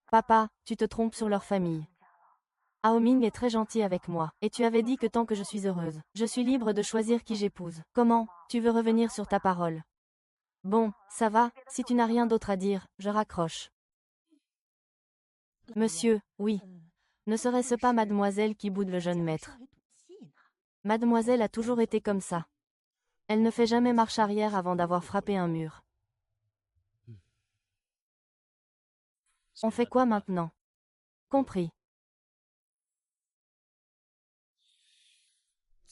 Papa, tu te trompes sur leur famille. Aoming est très gentil avec moi, et tu avais dit que tant que je suis heureuse, je suis libre de choisir qui j'épouse. Comment? Tu veux revenir sur ta parole? Bon, ça va, si tu n'as rien d'autre à dire, je raccroche. Monsieur, oui. Ne serait-ce pas mademoiselle qui boude le jeune maître? Mademoiselle a toujours été comme ça. Elle ne fait jamais marche arrière avant d'avoir frappé un mur. On fait quoi maintenant? Compris.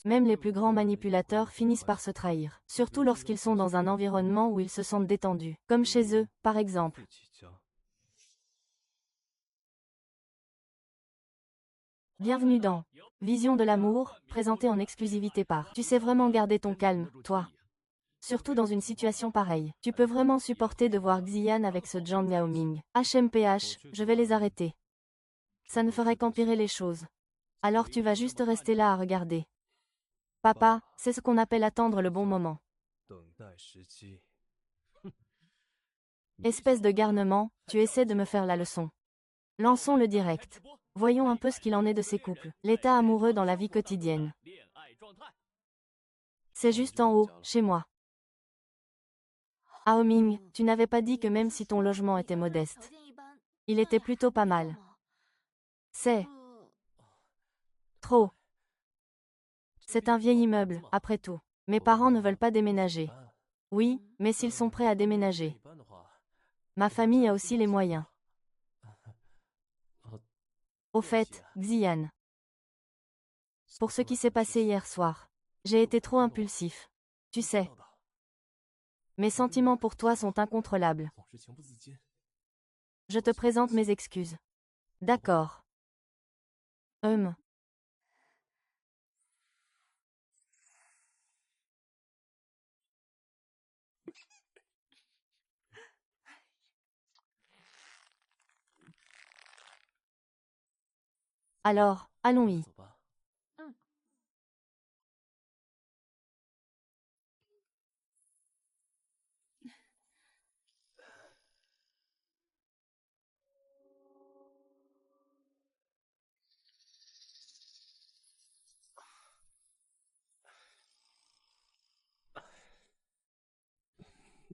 Même les plus grands manipulateurs finissent par se trahir, surtout lorsqu'ils sont dans un environnement où ils se sentent détendus, comme chez eux, par exemple. Bienvenue dans Vision de l'amour, présenté en exclusivité par. Tu sais vraiment garder ton calme, toi. Surtout dans une situation pareille. Tu peux vraiment supporter de voir Xian avec ce Zhang Yaoming. HMPH, je vais les arrêter. Ça ne ferait qu'empirer les choses. Alors tu vas juste rester là à regarder. Papa, c'est ce qu'on appelle attendre le bon moment. Espèce de garnement, tu essaies de me faire la leçon. Lançons le direct. Voyons un peu ce qu'il en est de ces couples. L'état amoureux dans la vie quotidienne. C'est juste en haut, chez moi. Aoming, tu n'avais pas dit que même si ton logement était modeste, il était plutôt pas mal. C'est trop. C'est un vieil immeuble, après tout. Mes parents ne veulent pas déménager. Oui, mais s'ils sont prêts à déménager. Ma famille a aussi les moyens. Au fait, Xian. Pour ce qui s'est passé hier soir, j'ai été trop impulsif. Tu sais. Mes sentiments pour toi sont incontrôlables. Je te présente mes excuses. D'accord. Alors, allons-y.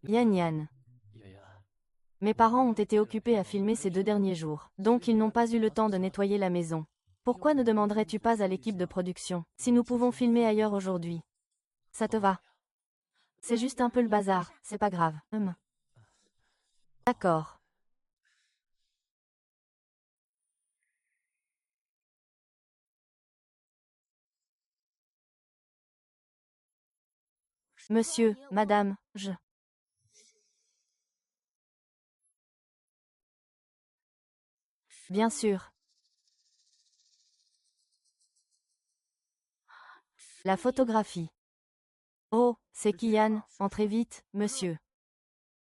Yan Yan. Mes parents ont été occupés à filmer ces 2 derniers jours, donc ils n'ont pas eu le temps de nettoyer la maison. Pourquoi ne demanderais-tu pas à l'équipe de production si nous pouvons filmer ailleurs aujourd'hui? Ça te va? C'est juste un peu le bazar, c'est pas grave. D'accord. Monsieur, madame, je... Bien sûr. La photographie. Oh, c'est Kian, entrez vite, monsieur.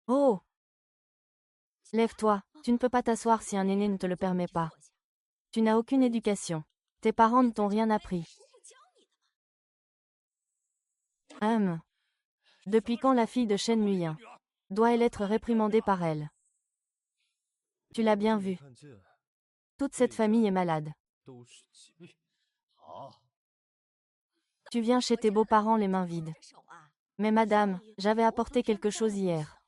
Oh! Lève-toi, tu ne peux pas t'asseoir si un aîné ne te le permet pas. Tu n'as aucune éducation. Tes parents ne t'ont rien appris. Depuis quand la fille de Shen Muyin doit-elle être réprimandée par elle? Tu l'as bien vu. Toute cette famille est malade. Tu viens chez tes beaux-parents les mains vides. Mais madame, j'avais apporté quelque chose hier.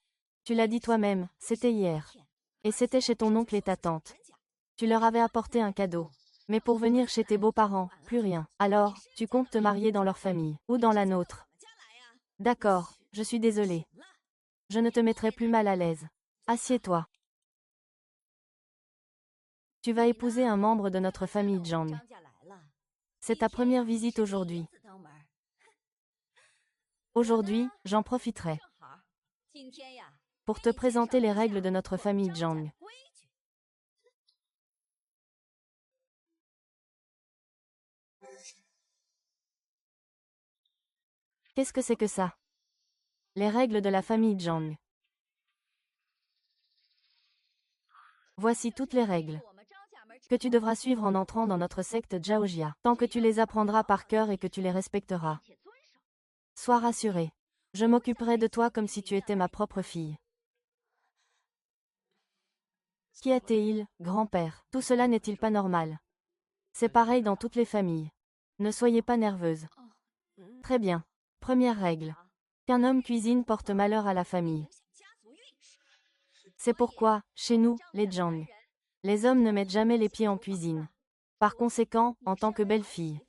Tu l'as dit toi-même, c'était hier. Et c'était chez ton oncle et ta tante. Tu leur avais apporté un cadeau. Mais pour venir chez tes beaux-parents, plus rien. Alors, tu comptes te marier dans leur famille, ou dans la nôtre. D'accord, je suis désolée. Je ne te mettrai plus mal à l'aise. Assieds-toi. Tu vas épouser un membre de notre famille Zhang. C'est ta première visite aujourd'hui. Aujourd'hui, j'en profiterai pour te présenter les règles de notre famille Zhang. Qu'est-ce que c'est que ça? Les règles de la famille Zhang. Voici toutes les règles que tu devras suivre en entrant dans notre secte Zhaojia, tant que tu les apprendras par cœur et que tu les respecteras. Sois rassuré. Je m'occuperai de toi comme si tu étais ma propre fille. Qui était-il, grand-père? Tout cela n'est-il pas normal? C'est pareil dans toutes les familles. Ne soyez pas nerveuse. Très bien. Première règle. Qu'un homme cuisine porte malheur à la famille. C'est pourquoi, chez nous, les Zhang, les hommes ne mettent jamais les pieds en cuisine. Par conséquent, en tant que belle-fille,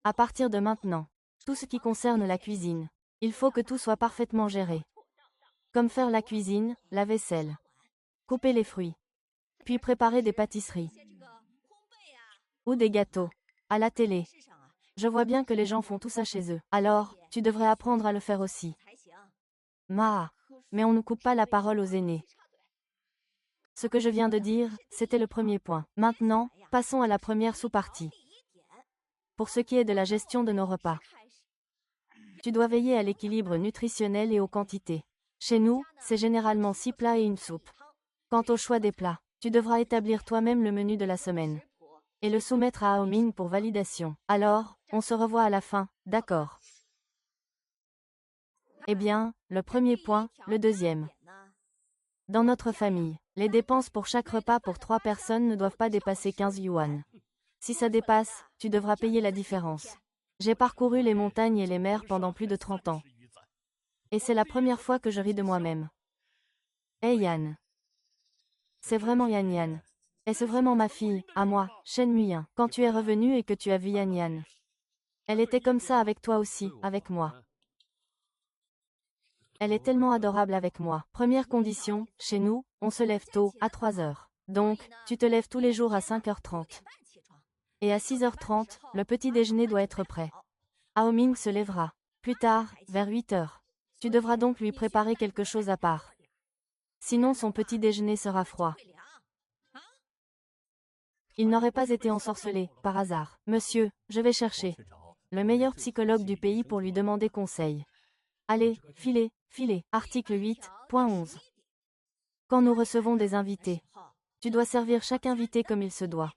à partir de maintenant, tout ce qui concerne la cuisine, il faut que tout soit parfaitement géré. Comme faire la cuisine, la vaisselle, couper les fruits, puis préparer des pâtisseries ou des gâteaux. À la télé. Je vois bien que les gens font tout ça chez eux. Alors, tu devrais apprendre à le faire aussi. Mais on ne coupe pas la parole aux aînés. Ce que je viens de dire, c'était le premier point. Maintenant, passons à la première sous-partie. Pour ce qui est de la gestion de nos repas, tu dois veiller à l'équilibre nutritionnel et aux quantités. Chez nous, c'est généralement 6 plats et une soupe. Quant au choix des plats, tu devras établir toi-même le menu de la semaine et le soumettre à Aoming pour validation. Alors, on se revoit à la fin, d'accord? Eh bien, le premier point, le deuxième. Dans notre famille, les dépenses pour chaque repas pour 3 personnes ne doivent pas dépasser 15 yuan. Si ça dépasse, tu devras payer la différence. J'ai parcouru les montagnes et les mers pendant plus de 30 ans. Et c'est la première fois que je ris de moi-même. Hey Yan. C'est vraiment Yan Yan. Est-ce vraiment ma fille, à moi, Shen Muyin, quand tu es revenu et que tu as vu Yan Yan? Elle était comme ça avec toi aussi, avec moi. Elle est tellement adorable avec moi. Première condition, chez nous, on se lève tôt, à 3 heures. Donc, tu te lèves tous les jours à 5h30. Et à 6h30, le petit déjeuner doit être prêt. Aoming se lèvera. Plus tard, vers 8h. Tu devras donc lui préparer quelque chose à part. Sinon son petit déjeuner sera froid. Il n'aurait pas été ensorcelé, par hasard. Monsieur, je vais chercher le meilleur psychologue du pays pour lui demander conseil. Allez, filez, filez. Article 8.11. Quand nous recevons des invités, tu dois servir chaque invité comme il se doit.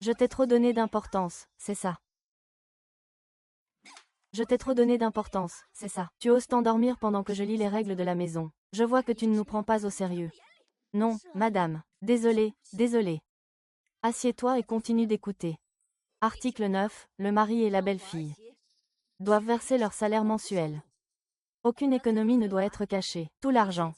Je t'ai trop donné d'importance, c'est ça. Je t'ai trop donné d'importance, c'est ça. Tu oses t'endormir pendant que je lis les règles de la maison. Je vois que tu ne nous prends pas au sérieux. Non, madame. Désolé, désolé. Assieds-toi et continue d'écouter. Article 9. Le mari et la belle-fille doivent verser leur salaire mensuel. Aucune économie ne doit être cachée. Tout l'argent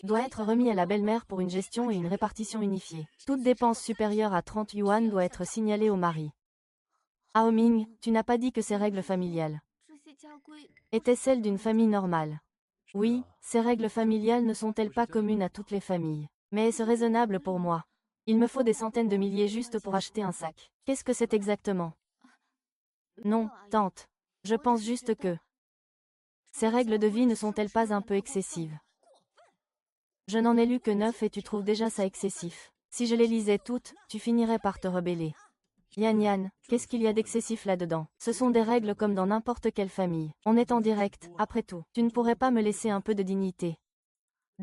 doit être remis à la belle-mère pour une gestion et une répartition unifiée. Toute dépense supérieure à 30 yuan doit être signalée au mari. Aoming, tu n'as pas dit que ces règles familiales étaient celles d'une famille normale. Oui, ces règles familiales ne sont-elles pas communes à toutes les familles? Mais est-ce raisonnable pour moi? Il me faut des centaines de milliers juste pour acheter un sac. Qu'est-ce que c'est exactement? Non, tante. Je pense juste que... Ces règles de vie ne sont-elles pas un peu excessives? Je n'en ai lu que 9 et tu trouves déjà ça excessif. Si je les lisais toutes, tu finirais par te rebeller. Yan, qu'est-ce qu'il y a d'excessif là-dedans? Ce sont des règles comme dans n'importe quelle famille. On est en direct, après tout. Tu ne pourrais pas me laisser un peu de dignité.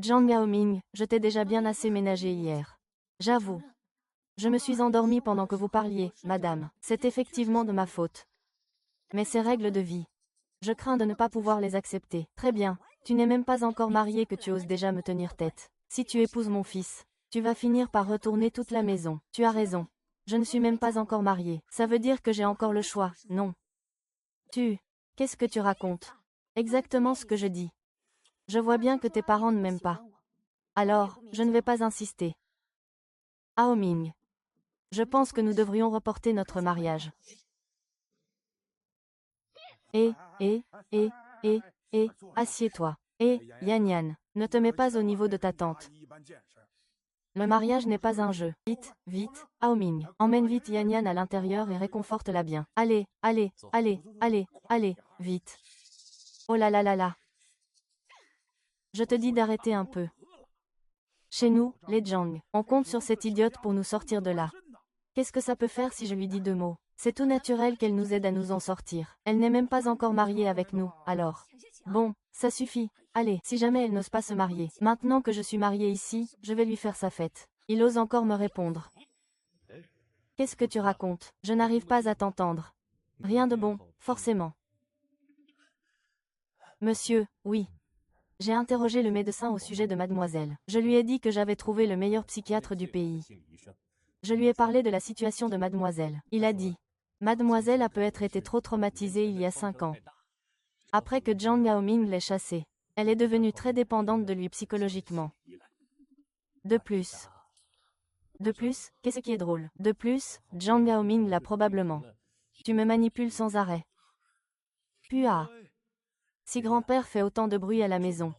Zhang Yaoming, je t'ai déjà bien assez ménagé hier. J'avoue. Je me suis endormie pendant que vous parliez, madame. C'est effectivement de ma faute. Mais ces règles de vie. Je crains de ne pas pouvoir les accepter. Très bien. Tu n'es même pas encore marié que tu oses déjà me tenir tête. Si tu épouses mon fils, tu vas finir par retourner toute la maison. Tu as raison. Je ne suis même pas encore mariée. Ça veut dire que j'ai encore le choix, non? Qu'est-ce que tu racontes? Exactement ce que je dis. Je vois bien que tes parents ne m'aiment pas. Alors, je ne vais pas insister. Ao Ming. Je pense que nous devrions reporter notre mariage. Et, et, et, assieds-toi. Yan, ne te mets pas au niveau de ta tante. Le mariage n'est pas un jeu. Vite, vite, Ao Ming. Emmène vite Yan à l'intérieur et réconforte-la bien. Allez, vite. Oh là là là là. Je te dis d'arrêter un peu. Chez nous, les Zhang, on compte sur cette idiote pour nous sortir de là. Qu'est-ce que ça peut faire si je lui dis 2 mots? C'est tout naturel qu'elle nous aide à nous en sortir. Elle n'est même pas encore mariée avec nous, alors. Bon, ça suffit. Allez, si jamais elle n'ose pas se marier. Maintenant que je suis mariée ici, je vais lui faire sa fête. Il ose encore me répondre. Qu'est-ce que tu racontes? Je n'arrive pas à t'entendre. Rien de bon, forcément. Monsieur, oui. J'ai interrogé le médecin au sujet de mademoiselle. Je lui ai dit que j'avais trouvé le meilleur psychiatre du pays. Je lui ai parlé de la situation de mademoiselle. Il a dit. Mademoiselle a peut-être été trop traumatisée il y a 5 ans. Après que Zhang Yaoming l'ait chassée. Elle est devenue très dépendante de lui psychologiquement. De plus, qu'est-ce qui est drôle? De plus, Zhang Yaoming l'a probablement. Tu me manipules sans arrêt. Si grand-père fait autant de bruit à la maison,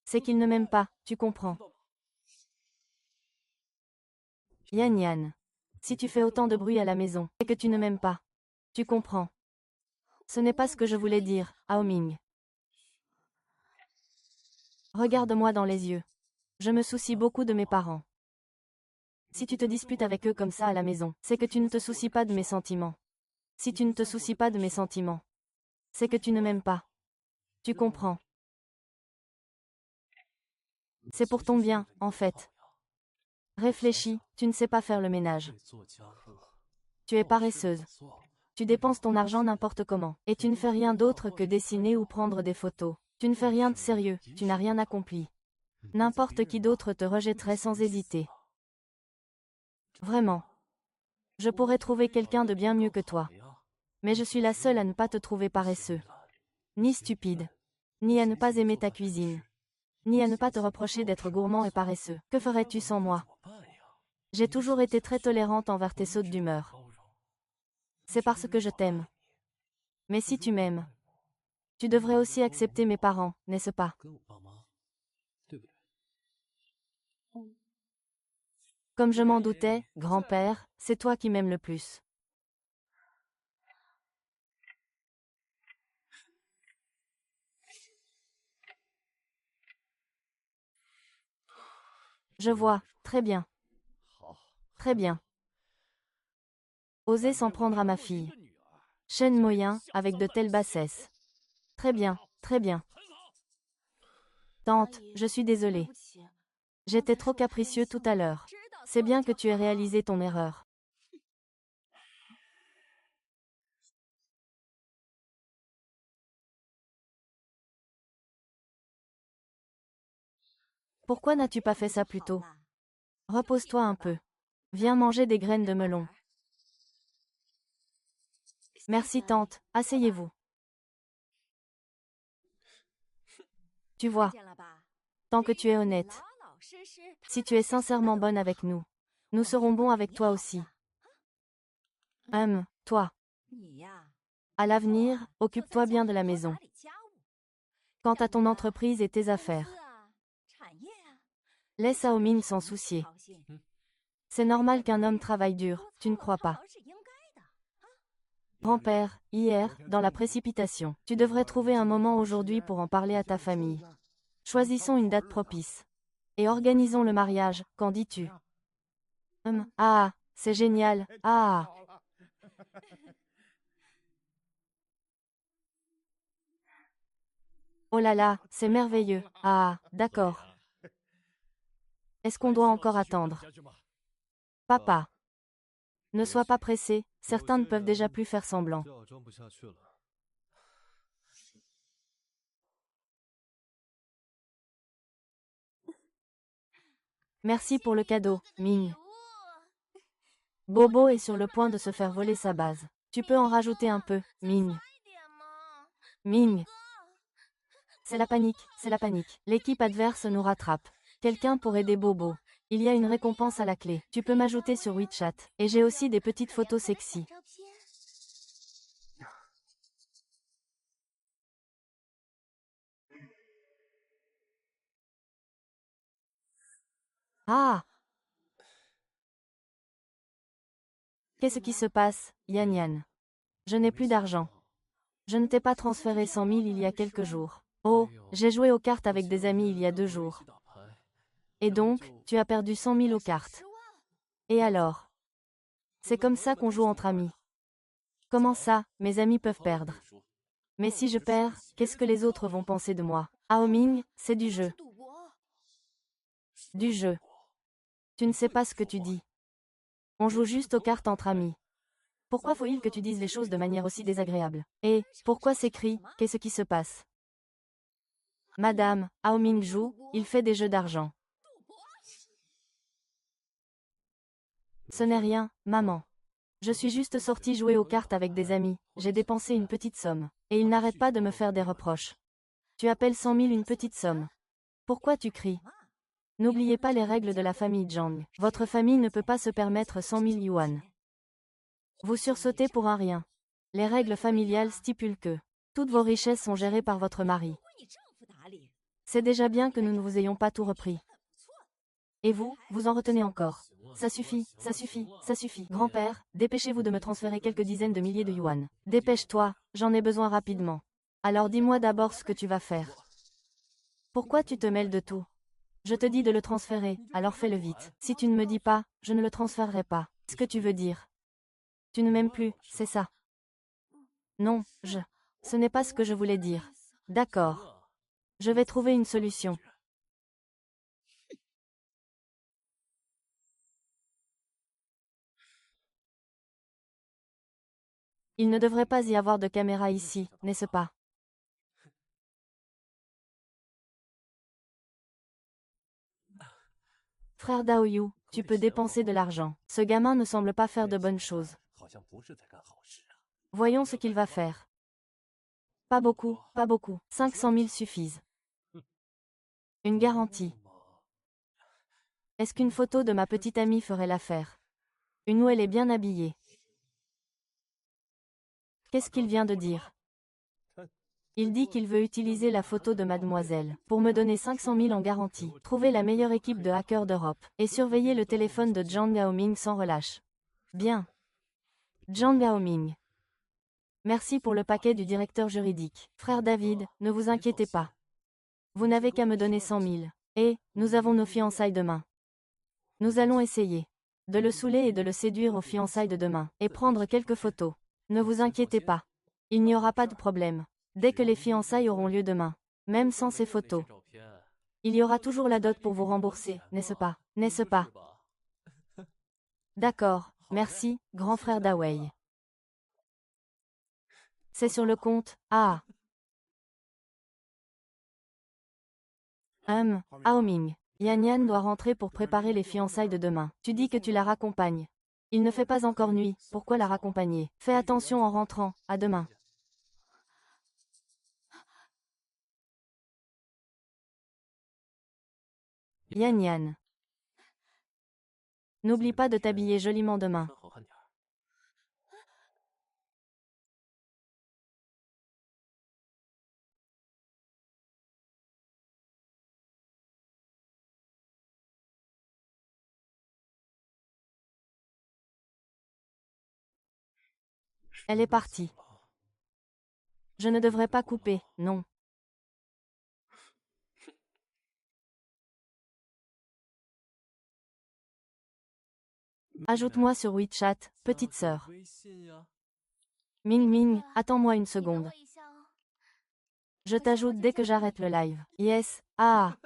c'est qu'il ne m'aime pas, tu comprends. Yan. Si tu fais autant de bruit à la maison, c'est que tu ne m'aimes pas. Tu comprends. Ce n'est pas ce que je voulais dire, Ao Ming. Regarde-moi dans les yeux. Je me soucie beaucoup de mes parents. Si tu te disputes avec eux comme ça à la maison, c'est que tu ne te soucies pas de mes sentiments. Si tu ne te soucies pas de mes sentiments, c'est que tu ne m'aimes pas. Tu comprends. C'est pour ton bien, en fait. Réfléchis, tu ne sais pas faire le ménage. Tu es paresseuse. Tu dépenses ton argent n'importe comment, et tu ne fais rien d'autre que dessiner ou prendre des photos. Tu ne fais rien de sérieux, tu n'as rien accompli. N'importe qui d'autre te rejetterait sans hésiter. Vraiment. Je pourrais trouver quelqu'un de bien mieux que toi. Mais je suis la seule à ne pas te trouver paresseux. Ni stupide. Ni à ne pas aimer ta cuisine. Ni à ne pas te reprocher d'être gourmand et paresseux. Que ferais-tu sans moi? J'ai toujours été très tolérante envers tes sautes d'humeur. C'est parce que je t'aime. Mais si tu m'aimes, tu devrais aussi accepter mes parents, n'est-ce pas? Comme je m'en doutais, grand-père, c'est toi qui m'aimes le plus. Je vois, très bien. Très bien. Oser s'en prendre à ma fille. Shen Moyen, avec de telles bassesses. Très bien, très bien. Tante, je suis désolée. J'étais trop capricieux tout à l'heure. C'est bien que tu aies réalisé ton erreur. Pourquoi n'as-tu pas fait ça plus tôt? Repose-toi un peu. Viens manger des graines de melon. Merci tante, asseyez-vous. Tu vois, tant que tu es honnête, si tu es sincèrement bonne avec nous, nous serons bons avec toi aussi. Toi. À l'avenir, occupe-toi bien de la maison. quant à ton entreprise et tes affaires. Laisse Aoming s'en soucier. C'est normal qu'un homme travaille dur, tu ne crois pas? Grand-père, hier, dans la précipitation, tu devrais trouver un moment aujourd'hui pour en parler à ta famille. Choisissons une date propice. Et organisons le mariage, qu'en dis-tu? Ah, c'est génial, ah. Oh là là, c'est merveilleux, ah, d'accord. Est-ce qu'on doit encore attendre? Papa. Ne sois pas pressé, certains ne peuvent déjà plus faire semblant. Merci pour le cadeau, Ming. Bobo est sur le point de se faire voler sa base. Tu peux en rajouter un peu, Ming. Ming. C'est la panique, c'est la panique. L'équipe adverse nous rattrape. Quelqu'un pour aider Bobo. Il y a une récompense à la clé. Tu peux m'ajouter sur WeChat. Et j'ai aussi des petites photos sexy. Ah! Qu'est-ce qui se passe, Yan Yan? Je n'ai plus d'argent. Je ne t'ai pas transféré 100 000 il y a quelques jours. Oh, j'ai joué aux cartes avec des amis il y a 2 jours. Et donc, tu as perdu 100 000 aux cartes. Et alors? C'est comme ça qu'on joue entre amis. Comment ça, mes amis peuvent perdre? Mais si je perds, qu'est-ce que les autres vont penser de moi? Aoming, c'est du jeu. Du jeu. Tu ne sais pas ce que tu dis. On joue juste aux cartes entre amis. Pourquoi faut-il que tu dises les choses de manière aussi désagréable? Et, pourquoi ces cris, qu'est-ce qui se passe? Madame, Aoming joue, il fait des jeux d'argent. Ce n'est rien, maman. Je suis juste sortie jouer aux cartes avec des amis, j'ai dépensé une petite somme. Et il n'arrête pas de me faire des reproches. Tu appelles 100 000 une petite somme. Pourquoi tu cries? N'oubliez pas les règles de la famille Zhang. Votre famille ne peut pas se permettre 100 000 yuan. Vous sursautez pour un rien. Les règles familiales stipulent que toutes vos richesses sont gérées par votre mari. C'est déjà bien que nous ne vous ayons pas tout repris. Et vous, vous en retenez encore. Ça suffit, ça suffit, ça suffit. Grand-père, dépêchez-vous de me transférer quelques dizaines de milliers de yuan. Dépêche-toi, j'en ai besoin rapidement. Alors dis-moi d'abord ce que tu vas faire. Pourquoi tu te mêles de tout? Je te dis de le transférer, alors fais-le vite. Si tu ne me dis pas, je ne le transférerai pas. Ce que tu veux dire. Tu ne m'aimes plus, c'est ça? Non, Ce n'est pas ce que je voulais dire. D'accord. Je vais trouver une solution. Il ne devrait pas y avoir de caméra ici, n'est-ce pas? Frère Daoyu, tu peux dépenser de l'argent. Ce gamin ne semble pas faire de bonnes choses. Voyons ce qu'il va faire. Pas beaucoup, pas beaucoup. 500 000 suffisent. Une garantie. Est-ce qu'une photo de ma petite amie ferait l'affaire? Une où elle est bien habillée. Qu'est-ce qu'il vient de dire? Il dit qu'il veut utiliser la photo de mademoiselle pour me donner 500 000 en garantie, trouver la meilleure équipe de hackers d'Europe, et surveiller le téléphone de Zhang Gaoming sans relâche. Bien. Zhang Gaoming. Merci pour le paquet du directeur juridique. Frère David, ne vous inquiétez pas. Vous n'avez qu'à me donner 100 000. Et, nous avons nos fiançailles demain. Nous allons essayer de le saouler et de le séduire aux fiançailles de demain, et prendre quelques photos. Ne vous inquiétez pas. Il n'y aura pas de problème. Dès que les fiançailles auront lieu demain, même sans ces photos, il y aura toujours la dot pour vous rembourser, n'est-ce pas? N'est-ce pas? D'accord, merci, grand frère Dawei. C'est sur le compte, ah. Aoming. Yan Yan doit rentrer pour préparer les fiançailles de demain. Tu dis que tu la raccompagnes. Il ne fait pas encore nuit, pourquoi la raccompagner? Fais attention en rentrant, à demain. Yan Yan. N'oublie pas de t'habiller joliment demain. Elle est partie. Je ne devrais pas couper, non. Ajoute-moi sur WeChat, petite sœur. Ming Ming, attends-moi une seconde. Je t'ajoute dès que j'arrête le live. Yes, ah.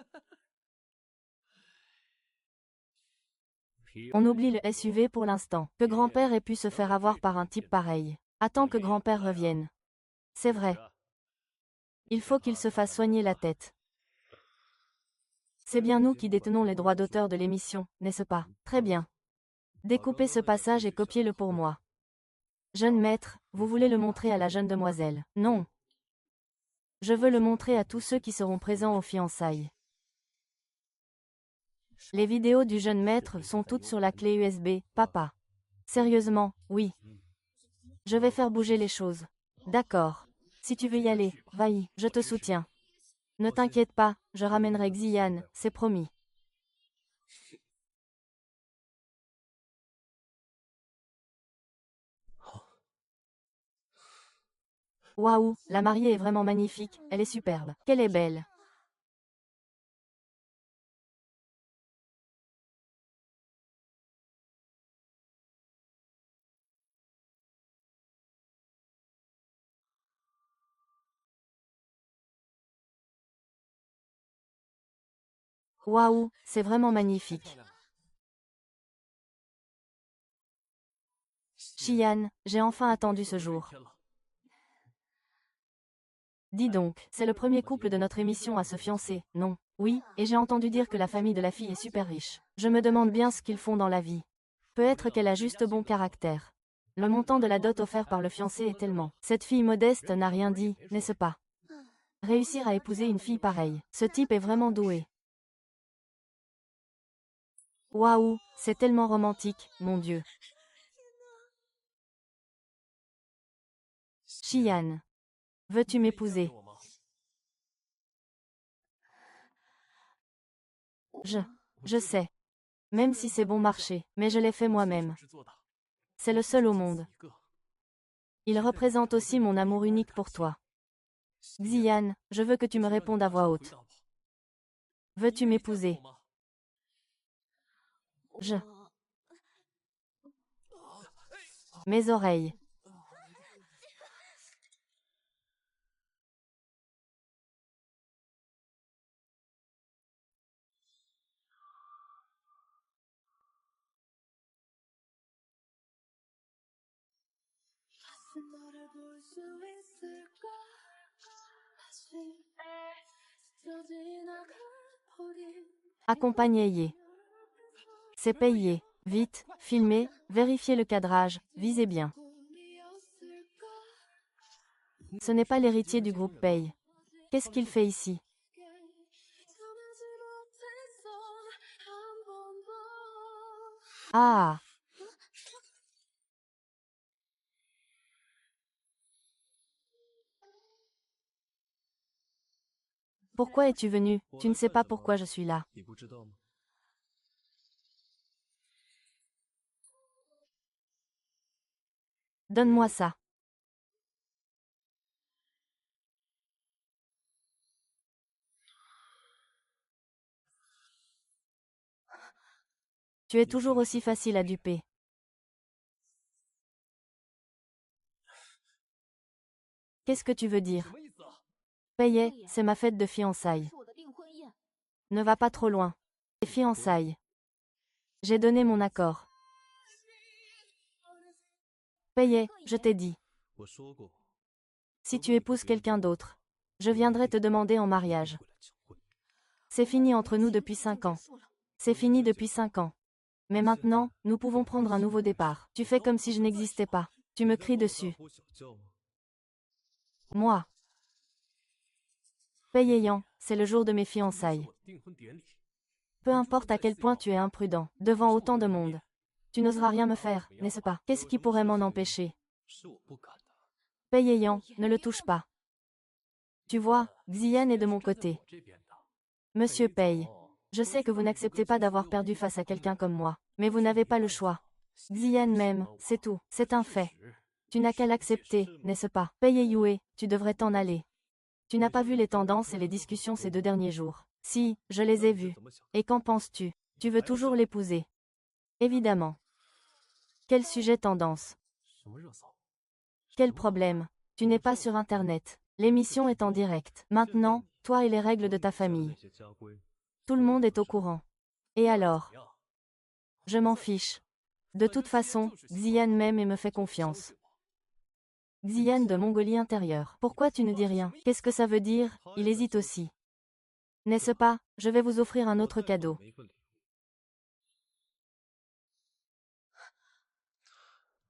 On oublie le SUV pour l'instant. Que grand-père ait pu se faire avoir par un type pareil. Attends que grand-père revienne. C'est vrai. Il faut qu'il se fasse soigner la tête. C'est bien nous qui détenons les droits d'auteur de l'émission, n'est-ce pas? Très bien. Découpez ce passage et copiez-le pour moi. Jeune maître, vous voulez le montrer à la jeune demoiselle? Non. Je veux le montrer à tous ceux qui seront présents aux fiançailles. Les vidéos du jeune maître sont toutes sur la clé USB, papa. Sérieusement, oui. Je vais faire bouger les choses. D'accord. Si tu veux y aller, vas-y, je te soutiens. Ne t'inquiète pas, je ramènerai Xian, c'est promis. Waouh, la mariée est vraiment magnifique, elle est superbe. Qu'elle est belle. Waouh, c'est vraiment magnifique. Xian, j'ai enfin attendu ce jour. Dis donc, c'est le premier couple de notre émission à se fiancer, non? Oui, et j'ai entendu dire que la famille de la fille est super riche. Je me demande bien ce qu'ils font dans la vie. Peut-être qu'elle a juste bon caractère. Le montant de la dot offert par le fiancé est tellement. Cette fille modeste n'a rien dit, n'est-ce pas? Réussir à épouser une fille pareille. Ce type est vraiment doué. Waouh, c'est tellement romantique, mon Dieu. Xian. Veux-tu m'épouser? Je sais. Même si c'est bon marché, mais je l'ai fait moi-même. C'est le seul au monde. Il représente aussi mon amour unique pour toi. Xian, je veux que tu me répondes à voix haute. Veux-tu m'épouser? Mes oreilles. Accompagnez-y. C'est payé. Vite, filmez, vérifiez le cadrage, visez bien. Ce n'est pas l'héritier du groupe Paye. Qu'est-ce qu'il fait ici? Ah! Pourquoi es-tu venu? Tu ne sais pas pourquoi je suis là. Donne-moi ça. Tu es toujours aussi facile à duper. Qu'est-ce que tu veux dire? Payet, c'est ma fête de fiançailles. Ne va pas trop loin. Les fiançailles. J'ai donné mon accord. Payet, je t'ai dit. Si tu épouses quelqu'un d'autre, je viendrai te demander en mariage. C'est fini entre nous depuis 5 ans. C'est fini depuis 5 ans. Mais maintenant, nous pouvons prendre un nouveau départ. Tu fais comme si je n'existais pas. Tu me cries dessus. Moi. Payeyant, c'est le jour de mes fiançailles. Peu importe à quel point tu es imprudent, devant autant de monde. Tu n'oseras rien me faire, n'est-ce pas? Qu'est-ce qui pourrait m'en empêcher? Payeyant, ne le touche pas. Tu vois, Xian est de mon côté. Monsieur Paye. Je sais que vous n'acceptez pas d'avoir perdu face à quelqu'un comme moi, mais vous n'avez pas le choix. Xian m'aime, c'est tout, c'est un fait. Tu n'as qu'à l'accepter, n'est-ce pas? Pei Yue, tu devrais t'en aller. Tu n'as pas vu les tendances et les discussions ces 2 derniers jours. Si, je les ai vues. Et qu'en penses-tu? Tu veux toujours l'épouser? Évidemment. Quel sujet tendance? Quel problème? Tu n'es pas sur Internet. L'émission est en direct. Maintenant, toi et les règles de ta famille. Tout le monde est au courant. Et alors? Je m'en fiche. De toute façon, Xian m'aime et me fait confiance. Xian de Mongolie intérieure. Pourquoi tu ne dis rien? Qu'est-ce que ça veut dire? Il hésite aussi. N'est-ce pas? Je vais vous offrir un autre cadeau.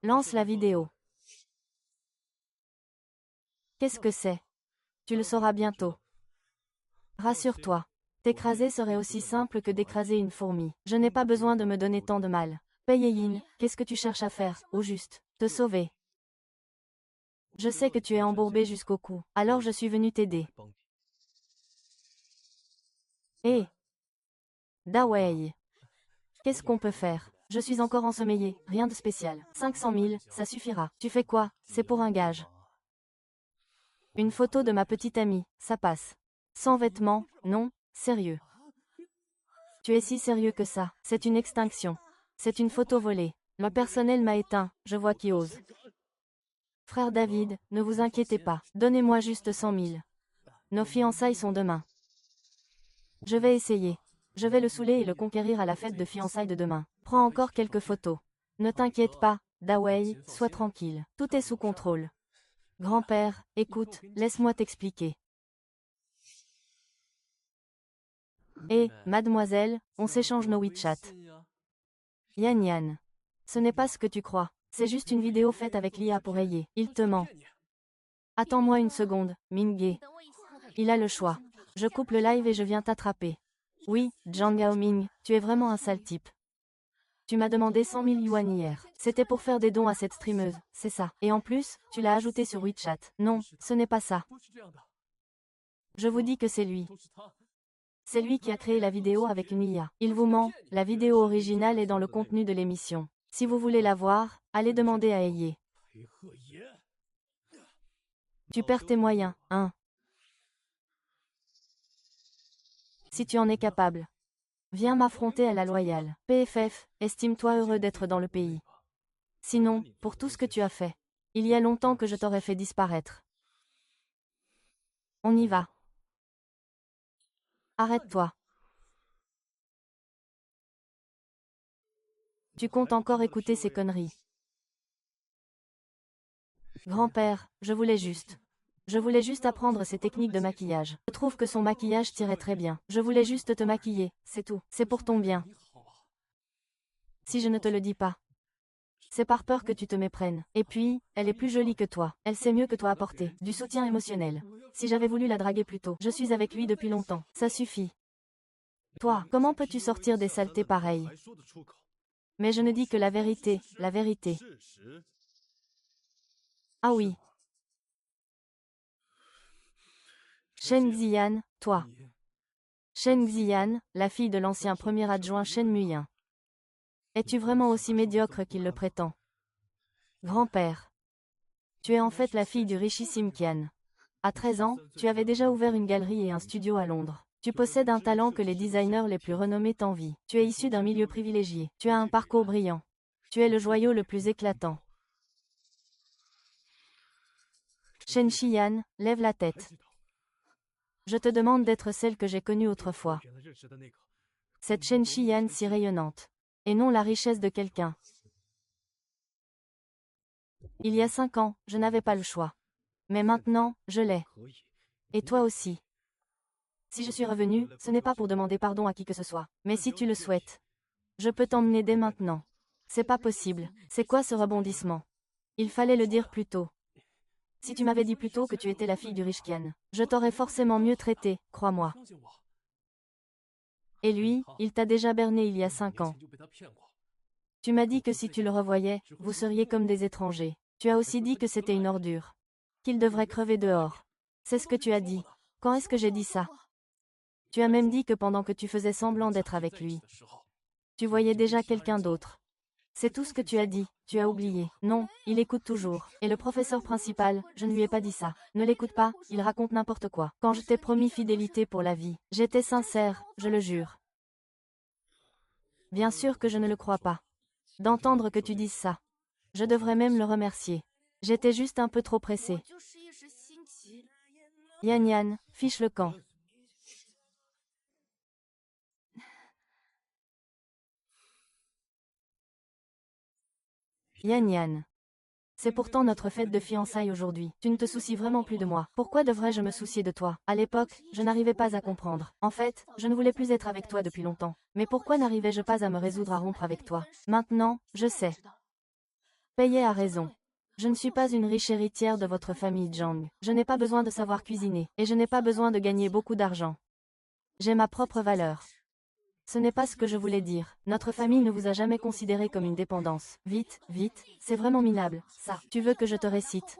Lance la vidéo. Qu'est-ce que c'est? Tu le sauras bientôt. Rassure-toi. T'écraser serait aussi simple que d'écraser une fourmi. Je n'ai pas besoin de me donner tant de mal. Pei Yin, qu'est-ce que tu cherches à faire, au juste? Te sauver. Je sais que tu es embourbé jusqu'au cou, alors je suis venu t'aider. Hé! Dawei! Qu'est-ce qu'on peut faire? Je suis encore ensommeillé, rien de spécial. 500 000, ça suffira. Tu fais quoi? C'est pour un gage. Une photo de ma petite amie, ça passe. Sans vêtements, non, sérieux. Tu es si sérieux que ça, c'est une extinction. C'est une photo volée. Le personnel m'a éteint, je vois qui ose. Frère David, ne vous inquiétez pas, donnez-moi juste 100 000. Nos fiançailles sont demain. Je vais essayer. Je vais le saouler et le conquérir à la fête de fiançailles de demain. Prends encore quelques photos. Ne t'inquiète pas, Dawei, sois tranquille. Tout est sous contrôle. Grand-père, écoute, laisse-moi t'expliquer. Hé, mademoiselle, on s'échange nos WeChat. Yan Yan. Ce n'est pas ce que tu crois. C'est juste une vidéo faite avec l'IA pour Aye. Il te ment. Attends-moi une seconde, Mingge. Il a le choix. Je coupe le live et je viens t'attraper. Oui, Zhang Gaoming, tu es vraiment un sale type. Tu m'as demandé 100 000 yuan hier. C'était pour faire des dons à cette streameuse, c'est ça. Et en plus, tu l'as ajouté sur WeChat. Non, ce n'est pas ça. Je vous dis que c'est lui. C'est lui qui a créé la vidéo avec une IA. Il vous ment, la vidéo originale est dans le contenu de l'émission. Si vous voulez la voir, allez demander à Aye. Tu perds tes moyens, hein? Si tu en es capable. Viens m'affronter à la loyale. PFF, estime-toi heureux d'être dans le pays. Sinon, pour tout ce que tu as fait, il y a longtemps que je t'aurais fait disparaître. On y va. Arrête-toi. Tu comptes encore écouter ces conneries. Grand-père, je voulais juste apprendre ces techniques de maquillage. Je trouve que son maquillage tirait très bien. Je voulais juste te maquiller, c'est tout. C'est pour ton bien. Si je ne te le dis pas. C'est par peur que tu te méprennes. Et puis, elle est plus jolie que toi. Elle sait mieux que toi apporter du soutien émotionnel. Si j'avais voulu la draguer plus tôt, je suis avec lui depuis longtemps. Ça suffit. Toi, comment peux-tu sortir des saletés pareilles? Mais je ne dis que la vérité, la vérité. Ah oui. Shen Xian, toi. Shen Xian, la fille de l'ancien premier adjoint Shen Muyin. Es-tu vraiment aussi médiocre qu'il le prétend? Grand-père. Tu es en fait la fille du richissime Qian. À 13 ans, tu avais déjà ouvert une galerie et un studio à Londres. Tu possèdes un talent que les designers les plus renommés t'envient. Tu es issu d'un milieu privilégié. Tu as un parcours brillant. Tu es le joyau le plus éclatant. Shen Xian, lève la tête. Je te demande d'être celle que j'ai connue autrefois. Cette Shen Xian si rayonnante. Et non la richesse de quelqu'un. Il y a 5 ans, je n'avais pas le choix. Mais maintenant, je l'ai. Et toi aussi. Si je suis revenu, ce n'est pas pour demander pardon à qui que ce soit. Mais si tu le souhaites, je peux t'emmener dès maintenant. C'est pas possible. C'est quoi ce rebondissement? Il fallait le dire plus tôt. Si tu m'avais dit plus tôt que tu étais la fille du riche Qian, je t'aurais forcément mieux traité, crois-moi. Et lui, il t'a déjà berné il y a 5 ans. Tu m'as dit que si tu le revoyais, vous seriez comme des étrangers. Tu as aussi dit que c'était une ordure. Qu'il devrait crever dehors. C'est ce que tu as dit. Quand est-ce que j'ai dit ça? Tu as même dit que pendant que tu faisais semblant d'être avec lui, tu voyais déjà quelqu'un d'autre. C'est tout ce que tu as dit, tu as oublié. Non, il écoute toujours. Et le professeur principal, je ne lui ai pas dit ça. Ne l'écoute pas, il raconte n'importe quoi. Quand je t'ai promis fidélité pour la vie, j'étais sincère, je le jure. Bien sûr que je ne le crois pas. D'entendre que tu dises ça. Je devrais même le remercier. J'étais juste un peu trop pressée. Yan Yan, fiche le camp. Yan Yan. C'est pourtant notre fête de fiançailles aujourd'hui. Tu ne te soucies vraiment plus de moi. Pourquoi devrais-je me soucier de toi? À l'époque, je n'arrivais pas à comprendre. En fait, je ne voulais plus être avec toi depuis longtemps. Mais pourquoi n'arrivais-je pas à me résoudre à rompre avec toi? Maintenant, je sais. Payet a raison. Je ne suis pas une riche héritière de votre famille Zhang. Je n'ai pas besoin de savoir cuisiner. Et je n'ai pas besoin de gagner beaucoup d'argent. J'ai ma propre valeur. Ce n'est pas ce que je voulais dire. Notre famille ne vous a jamais considéré comme une dépendance. Vite, vite, c'est vraiment minable, ça. Tu veux que je te récite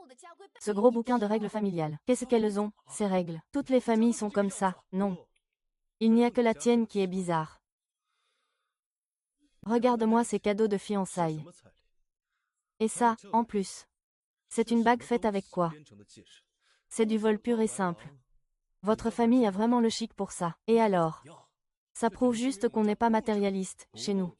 ce gros bouquin de règles familiales. Qu'est-ce qu'elles ont, ces règles? Toutes les familles sont comme ça, non. Il n'y a que la tienne qui est bizarre. Regarde-moi ces cadeaux de fiançailles. Et ça, en plus. C'est une bague faite avec quoi? C'est du vol pur et simple. Votre famille a vraiment le chic pour ça. Et alors? Ça prouve juste qu'on n'est pas matérialiste, chez nous.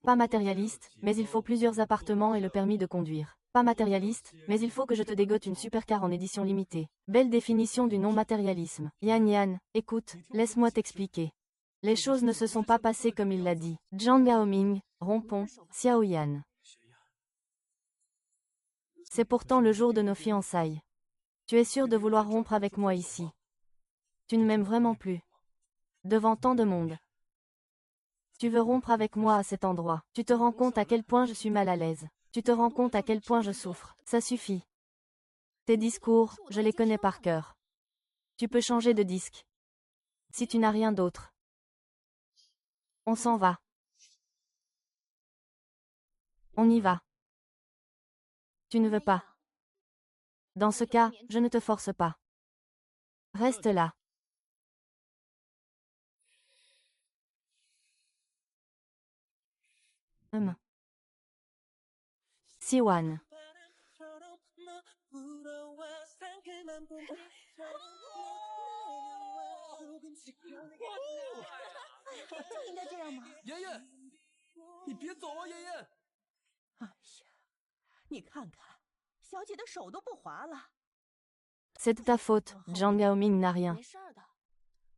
Pas matérialiste, mais il faut plusieurs appartements et le permis de conduire. Pas matérialiste, mais il faut que je te dégote une supercar en édition limitée. Belle définition du non-matérialisme. Yan Yan, écoute, laisse-moi t'expliquer. Les choses ne se sont pas passées comme il l'a dit. Zhang Gaoming, rompons, Xiao Yan. C'est pourtant le jour de nos fiançailles. Tu es sûr de vouloir rompre avec moi ici? Tu ne m'aimes vraiment plus. Devant tant de monde. Tu veux rompre avec moi à cet endroit. Tu te rends compte à quel point je suis mal à l'aise. Tu te rends compte à quel point je souffre. Ça suffit. Tes discours, je les connais par cœur. Tu peux changer de disque. Si tu n'as rien d'autre. On s'en va. On y va. Tu ne veux pas. Dans ce cas, je ne te force pas. Reste là. Siwan. 就应该这样吗？妍妍，你别走啊，妍妍！哎呀，你看看，小姐的手都不滑了。 C'est de ta faute, Zhang Gaoming n'a rien.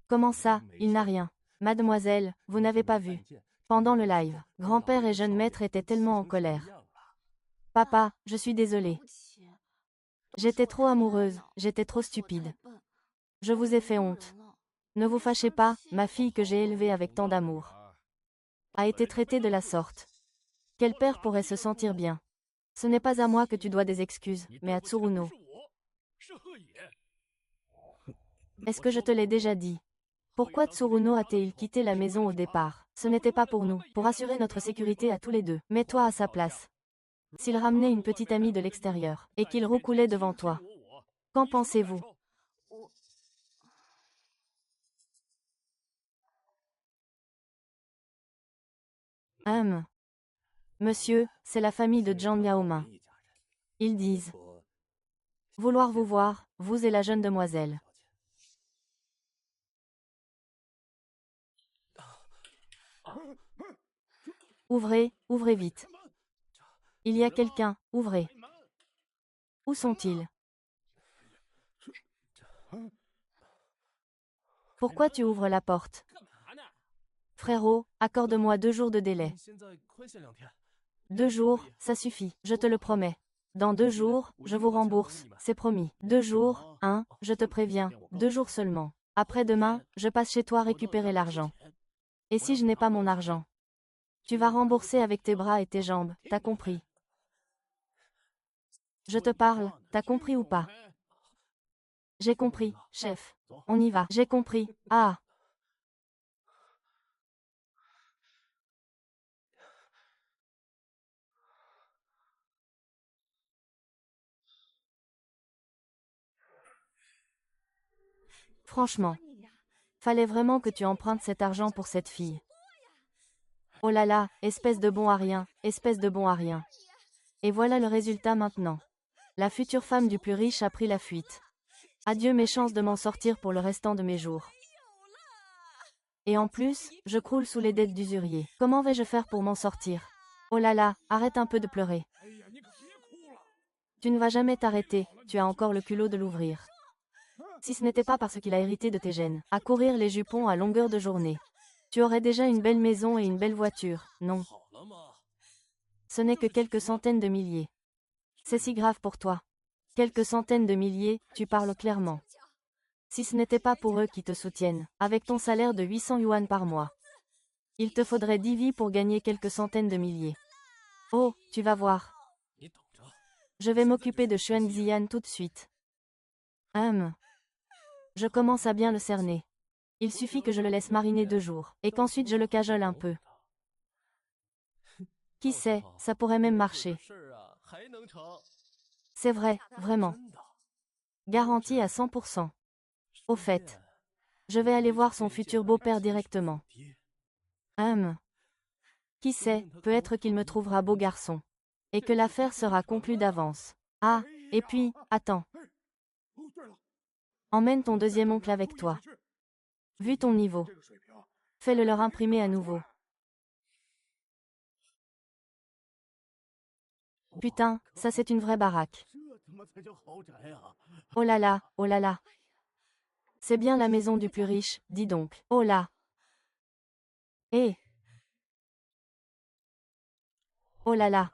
Comment ça, il n'a rien? Mademoiselle, vous n'avez pas vu. Pendant le live, grand-père et jeune maître étaient tellement en colère. Papa, je suis désolée. J'étais trop amoureuse, j'étais trop stupide. Je vous ai fait honte. Ne vous fâchez pas, ma fille que j'ai élevée avec tant d'amour a été traitée de la sorte. Quel père pourrait se sentir bien? Ce n'est pas à moi que tu dois des excuses, mais à Tsuruno. Est-ce que je te l'ai déjà dit? Pourquoi Tsuruno a-t-il quitté la maison au départ? Ce n'était pas pour nous, pour assurer notre sécurité à tous les deux. Mets-toi à sa place. S'il ramenait une petite amie de l'extérieur, et qu'il roucoulait devant toi, qu'en pensez-vous? Monsieur, c'est la famille de Zhang Yaoming. Ils disent vouloir vous voir, vous et la jeune demoiselle. Ouvrez, ouvrez vite. Il y a quelqu'un, ouvrez. Où sont-ils? Pourquoi tu ouvres la porte? Frérot, accorde-moi 2 jours de délai. 2 jours, ça suffit, je te le promets. Dans 2 jours, je vous rembourse, c'est promis. 2 jours, je te préviens, 2 jours seulement. Après-demain, je passe chez toi récupérer l'argent. Et si je n'ai pas mon argent? Tu vas rembourser avec tes bras et tes jambes, t'as compris? Je te parle, t'as compris ou pas? J'ai compris, chef. On y va. J'ai compris. Ah. Franchement, fallait vraiment que tu empruntes cet argent pour cette fille. Oh là là, espèce de bon à rien, espèce de bon à rien. Et voilà le résultat maintenant. La future femme du plus riche a pris la fuite. Adieu mes chances de m'en sortir pour le restant de mes jours. Et en plus, je croule sous les dettes d'usurier. Comment vais-je faire pour m'en sortir? Oh là là, arrête un peu de pleurer. Tu ne vas jamais t'arrêter, tu as encore le culot de l'ouvrir. Si ce n'était pas parce qu'il a hérité de tes gènes, à courir les jupons à longueur de journée. Tu aurais déjà une belle maison et une belle voiture, non? Ce n'est que quelques centaines de milliers. C'est si grave pour toi. Quelques centaines de milliers, tu parles clairement. Si ce n'était pas pour eux qui te soutiennent, avec ton salaire de 800 yuan par mois, il te faudrait 10 vies pour gagner quelques centaines de milliers. Oh, tu vas voir. Je vais m'occuper de Xuanxian tout de suite. Je commence à bien le cerner. Il suffit que je le laisse mariner 2 jours, et qu'ensuite je le cajole un peu. Qui sait, ça pourrait même marcher. C'est vrai, vraiment. Garantie à 100%. Au fait, je vais aller voir son futur beau-père directement. Qui sait, peut-être qu'il me trouvera beau garçon. Et que l'affaire sera conclue d'avance. Ah, et puis, attends. Emmène ton deuxième oncle avec toi. Vu ton niveau. Fais-le leur imprimer à nouveau. Putain, ça c'est une vraie baraque. Oh là là, oh là là. C'est bien la maison du plus riche, dis donc. Oh là. Eh. Oh là là.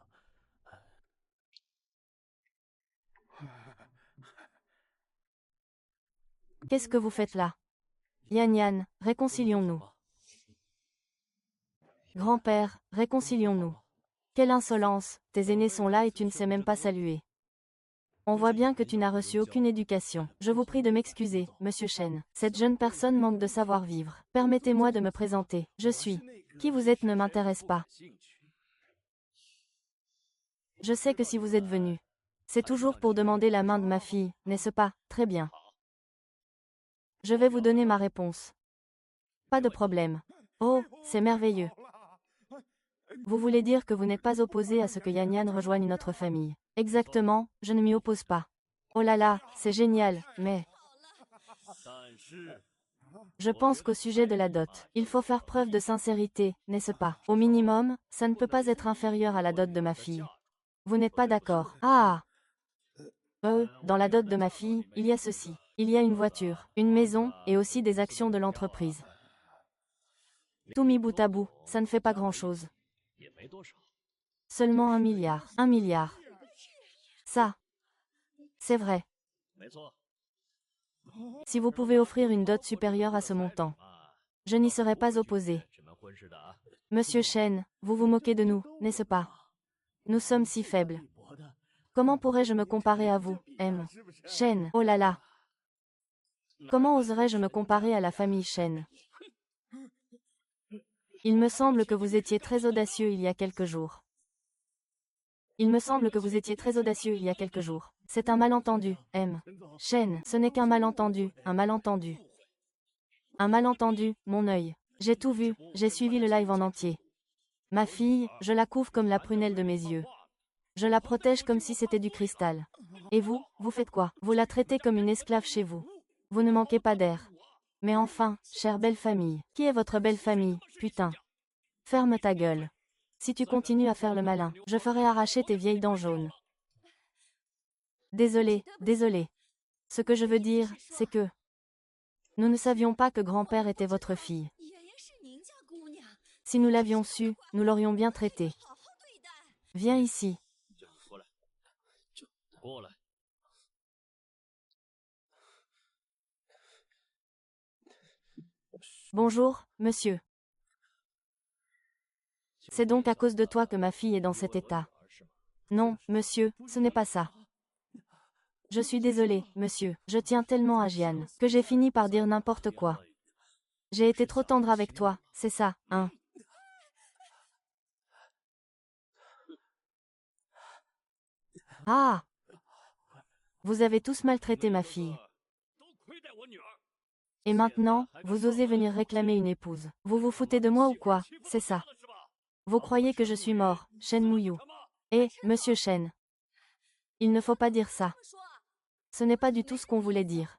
Qu'est-ce que vous faites là? Yan Yan, réconcilions-nous. Grand-père, réconcilions-nous. Quelle insolence, tes aînés sont là et tu ne sais même pas saluer. On voit bien que tu n'as reçu aucune éducation. Je vous prie de m'excuser, monsieur Chen. Cette jeune personne manque de savoir-vivre. Permettez-moi de me présenter. Je suis. Qui vous êtes ne m'intéresse pas. Je sais que si vous êtes venu, c'est toujours pour demander la main de ma fille, n'est-ce pas? Très bien. Je vais vous donner ma réponse. Pas de problème. Oh, c'est merveilleux. Vous voulez dire que vous n'êtes pas opposé à ce que Yan Yan rejoigne notre famille? Exactement, je ne m'y oppose pas. Oh là là, c'est génial, mais... Je pense qu'au sujet de la dot, il faut faire preuve de sincérité, n'est-ce pas? Au minimum, ça ne peut pas être inférieur à la dot de ma fille. Vous n'êtes pas d'accord? Ah! Dans la dot de ma fille, il y a ceci. Il y a une voiture, une maison, et aussi des actions de l'entreprise. Tout mis bout à bout, ça ne fait pas grand-chose. Seulement 1 milliard. 1 milliard. Ça. C'est vrai. Si vous pouvez offrir une dot supérieure à ce montant, je n'y serais pas opposé. Monsieur Chen, vous vous moquez de nous, n'est-ce pas? Nous sommes si faibles. Comment pourrais-je me comparer à vous, M. Chen? Oh là là. Comment oserais-je me comparer à la famille Chen? Il me semble que vous étiez très audacieux il y a quelques jours. Il me semble que vous étiez très audacieux il y a quelques jours. C'est un malentendu, M. Chen, ce n'est qu'un malentendu, un malentendu. Un malentendu, mon œil. J'ai tout vu, j'ai suivi le live en entier. Ma fille, je la couvre comme la prunelle de mes yeux. Je la protège comme si c'était du cristal. Et vous, vous faites quoi? Vous la traitez comme une esclave chez vous. Vous ne manquez pas d'air. Mais enfin, chère belle famille. Qui est votre belle famille, putain? Ferme ta gueule. Si tu continues à faire le malin, je ferai arracher tes vieilles dents jaunes. Désolé, désolé. Ce que je veux dire, c'est que... Nous ne savions pas que grand-père était votre fille. Si nous l'avions su, nous l'aurions bien traité. Viens ici. Bonjour, monsieur. C'est donc à cause de toi que ma fille est dans cet état. Non, monsieur, ce n'est pas ça. Je suis désolée, monsieur, je tiens tellement à Jian, que j'ai fini par dire n'importe quoi. J'ai été trop tendre avec toi, c'est ça, hein? Ah! Vous avez tous maltraité ma fille. Et maintenant, vous osez venir réclamer une épouse. Vous vous foutez de moi ou quoi? C'est ça. Vous croyez que je suis mort, Shen Muyu. Eh, monsieur Shen. Il ne faut pas dire ça. Ce n'est pas du tout ce qu'on voulait dire.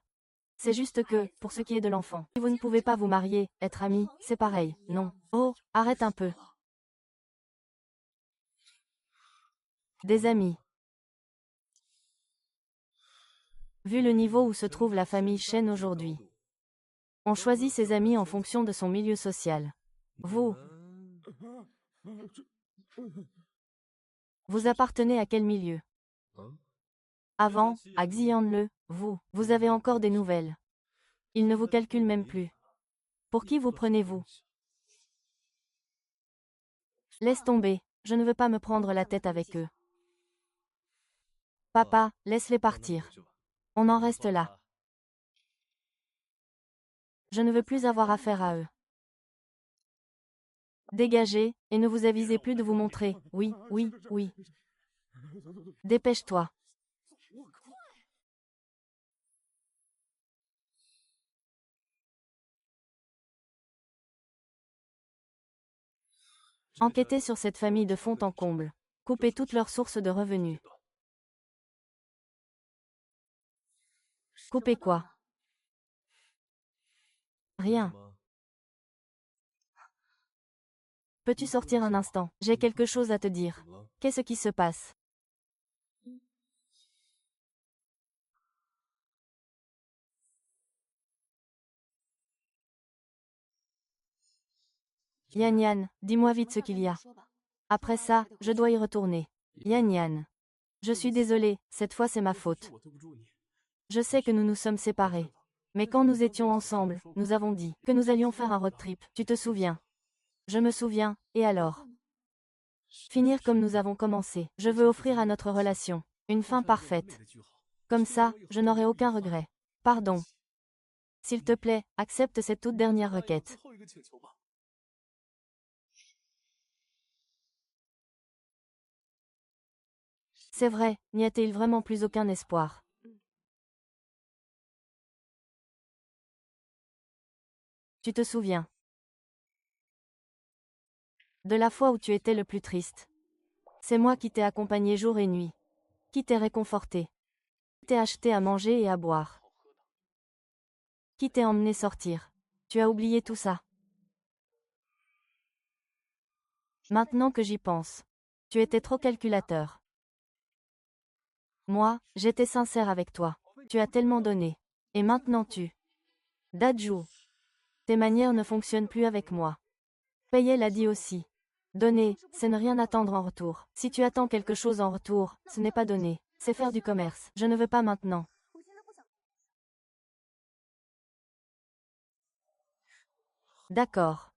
C'est juste que, pour ce qui est de l'enfant, si vous ne pouvez pas vous marier, être amis, c'est pareil, non. Oh, arrête un peu. Des amis. Vu le niveau où se trouve la famille Shen aujourd'hui, on choisit ses amis en fonction de son milieu social. Vous appartenez à quel milieu? Avant, à Xianle, vous avez encore des nouvelles. Ils ne vous calculent même plus. Pour qui vous prenez-vous? Laisse tomber, je ne veux pas me prendre la tête avec eux. Papa, laisse-les partir. On en reste là. Je ne veux plus avoir affaire à eux. Dégagez, et ne vous avisez plus de vous montrer. Oui, oui, oui. Dépêche-toi. Enquêtez sur cette famille de fond en comble. Coupez toutes leurs sources de revenus. Coupez quoi? Rien. Peux-tu sortir un instant? J'ai quelque chose à te dire. Qu'est-ce qui se passe? Yan Yan, dis-moi vite ce qu'il y a. Après ça, je dois y retourner. Yan Yan. Je suis désolée, cette fois c'est ma faute. Je sais que nous nous sommes séparés. Mais quand nous étions ensemble, nous avons dit que nous allions faire un road trip. Tu te souviens? Je me souviens, et alors? Finir comme nous avons commencé. Je veux offrir à notre relation une fin parfaite. Comme ça, je n'aurai aucun regret. Pardon. S'il te plaît, accepte cette toute dernière requête. C'est vrai, n'y a-t-il vraiment plus aucun espoir? Tu te souviens de la fois où tu étais le plus triste? C'est moi qui t'ai accompagné jour et nuit, qui t'ai réconforté, qui t'ai acheté à manger et à boire, qui t'ai emmené sortir. Tu as oublié tout ça. Maintenant que j'y pense, tu étais trop calculateur. Moi, j'étais sincère avec toi. Tu as tellement donné. Et maintenant Daju. Tes manières ne fonctionnent plus avec moi. Payer l'a dit aussi. Donner, c'est ne rien attendre en retour. Si tu attends quelque chose en retour, ce n'est pas donner. C'est faire du commerce. Je ne veux pas maintenant. D'accord.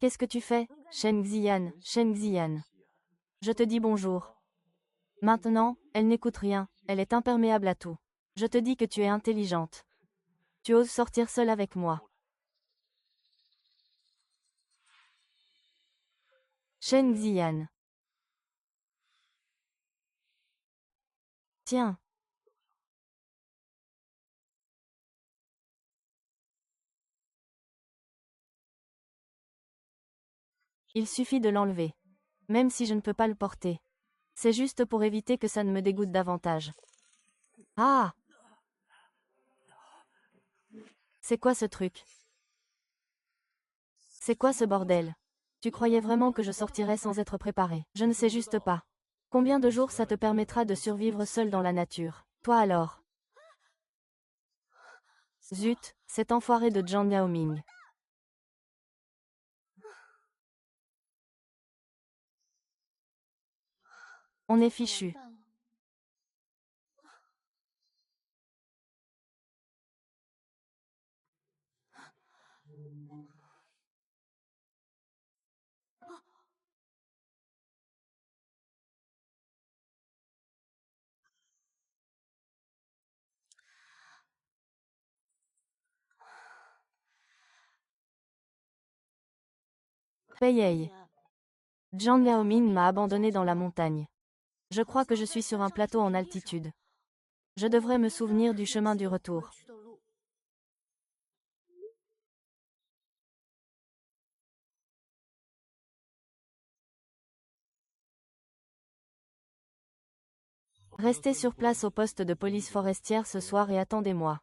Qu'est-ce que tu fais, Shen Xian, Shen Xian? Je te dis bonjour. Maintenant, elle n'écoute rien, elle est imperméable à tout. Je te dis que tu es intelligente. Tu oses sortir seule avec moi. Shen Xian. Tiens. Il suffit de l'enlever. Même si je ne peux pas le porter. C'est juste pour éviter que ça ne me dégoûte davantage. Ah! C'est quoi ce truc? C'est quoi ce bordel? Tu croyais vraiment que je sortirais sans être préparée? Je ne sais juste pas. Combien de jours ça te permettra de survivre seul dans la nature? Toi alors? Zut, cet enfoiré de Zhang Yaoming. On est fichu. Payei. Zhang Yaoming m'a abandonné dans la montagne. Je crois que je suis sur un plateau en altitude. Je devrais me souvenir du chemin du retour. Restez sur place au poste de police forestière ce soir et attendez-moi.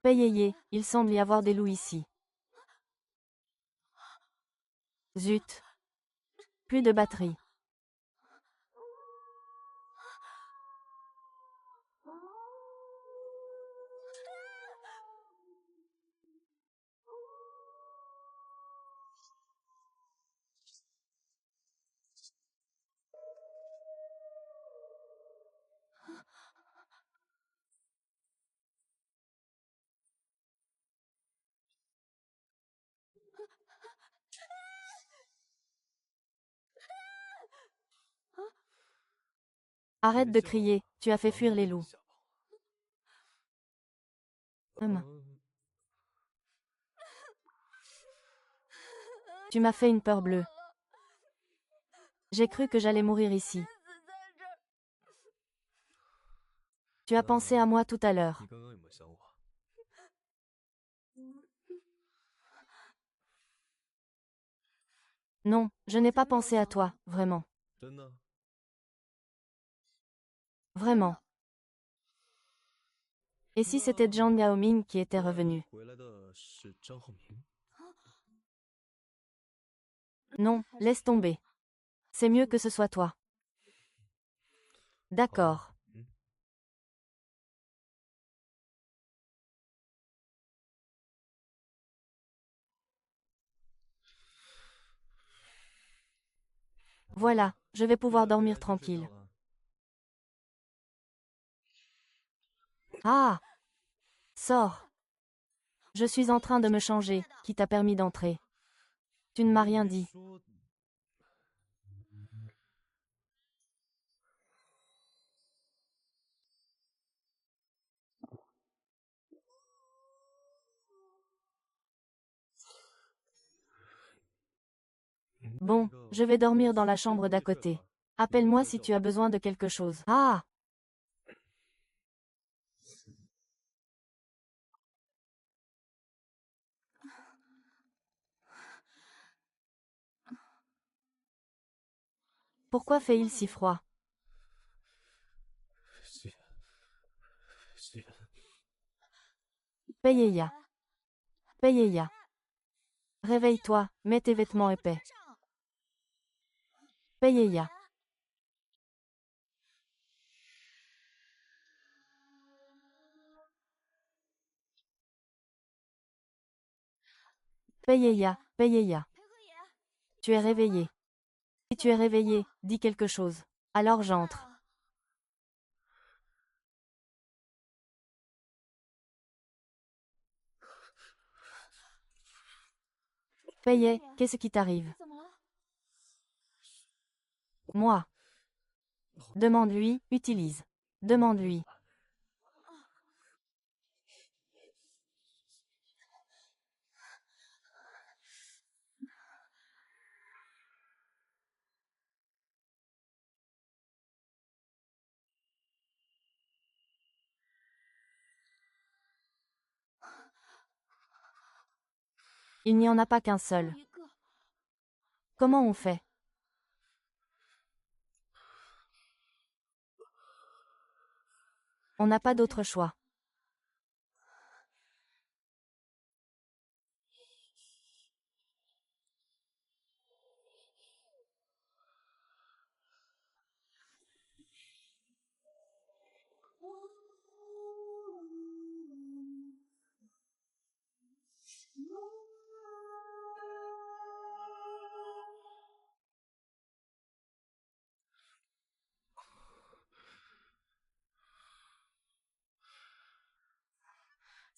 Payez, il semble y avoir des loups ici. Zut. Plus de batterie. Arrête de crier, tu as fait fuir les loups. Tu m'as fait une peur bleue. J'ai cru que j'allais mourir ici. Tu as pensé à moi tout à l'heure. Non, je n'ai pas pensé à toi, vraiment. Vraiment. Et si c'était Zhang Yaoming qui était revenu? Non, laisse tomber. C'est mieux que ce soit toi. D'accord. Voilà, je vais pouvoir dormir tranquille. Ah! Sors. Je suis en train de me changer, qui t'a permis d'entrer. Tu ne m'as rien dit. Bon, je vais dormir dans la chambre d'à côté. Appelle-moi si tu as besoin de quelque chose. Ah! Pourquoi fait-il si froid? Payeya. Payeya. Réveille-toi, mets tes vêtements épais. Payeya. Payeya, Payeya. Tu es réveillé. Si tu es réveillé, dis quelque chose. Alors j'entre. Payet, qu'est-ce qui t'arrive? Moi. Demande-lui, utilise. Demande-lui. Il n'y en a pas qu'un seul. Comment on fait? On n'a pas d'autre choix.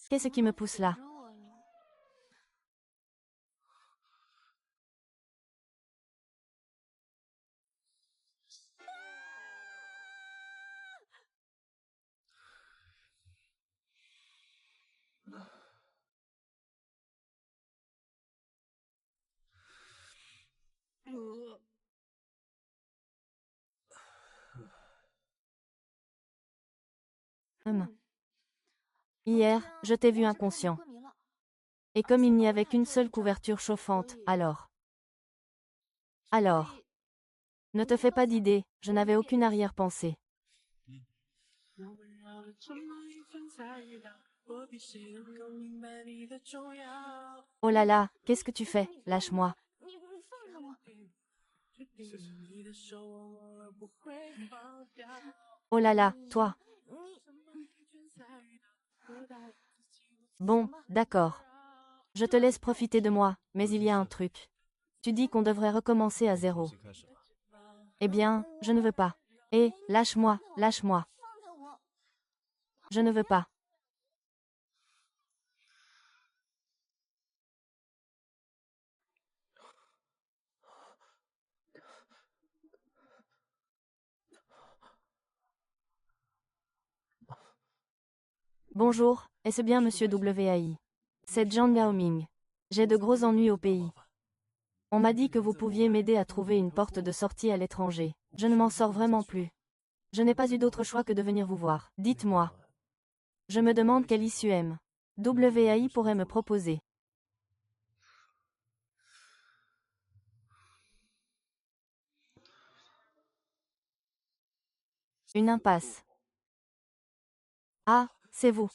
Qu'est-ce qui me pousse là? Hier, je t'ai vu inconscient. Et comme il n'y avait qu'une seule couverture chauffante, alors. Ne te fais pas d'idée, je n'avais aucune arrière-pensée. Oh là là, qu'est-ce que tu fais? Lâche-moi. Oh là là, toi. Bon, d'accord. Je te laisse profiter de moi, mais il y a un truc. Tu dis qu'on devrait recommencer à zéro. Eh bien, je ne veux pas. Eh, lâche-moi, lâche-moi. Je ne veux pas. Bonjour, est-ce bien Monsieur WAI? C'est Zhang Gaoming. J'ai de gros ennuis au pays. On m'a dit que vous pouviez m'aider à trouver une porte de sortie à l'étranger. Je ne m'en sors vraiment plus. Je n'ai pas eu d'autre choix que de venir vous voir. Dites-moi. Je me demande quelle issue M. WAI pourrait me proposer. Une impasse. Ah, c'est vous.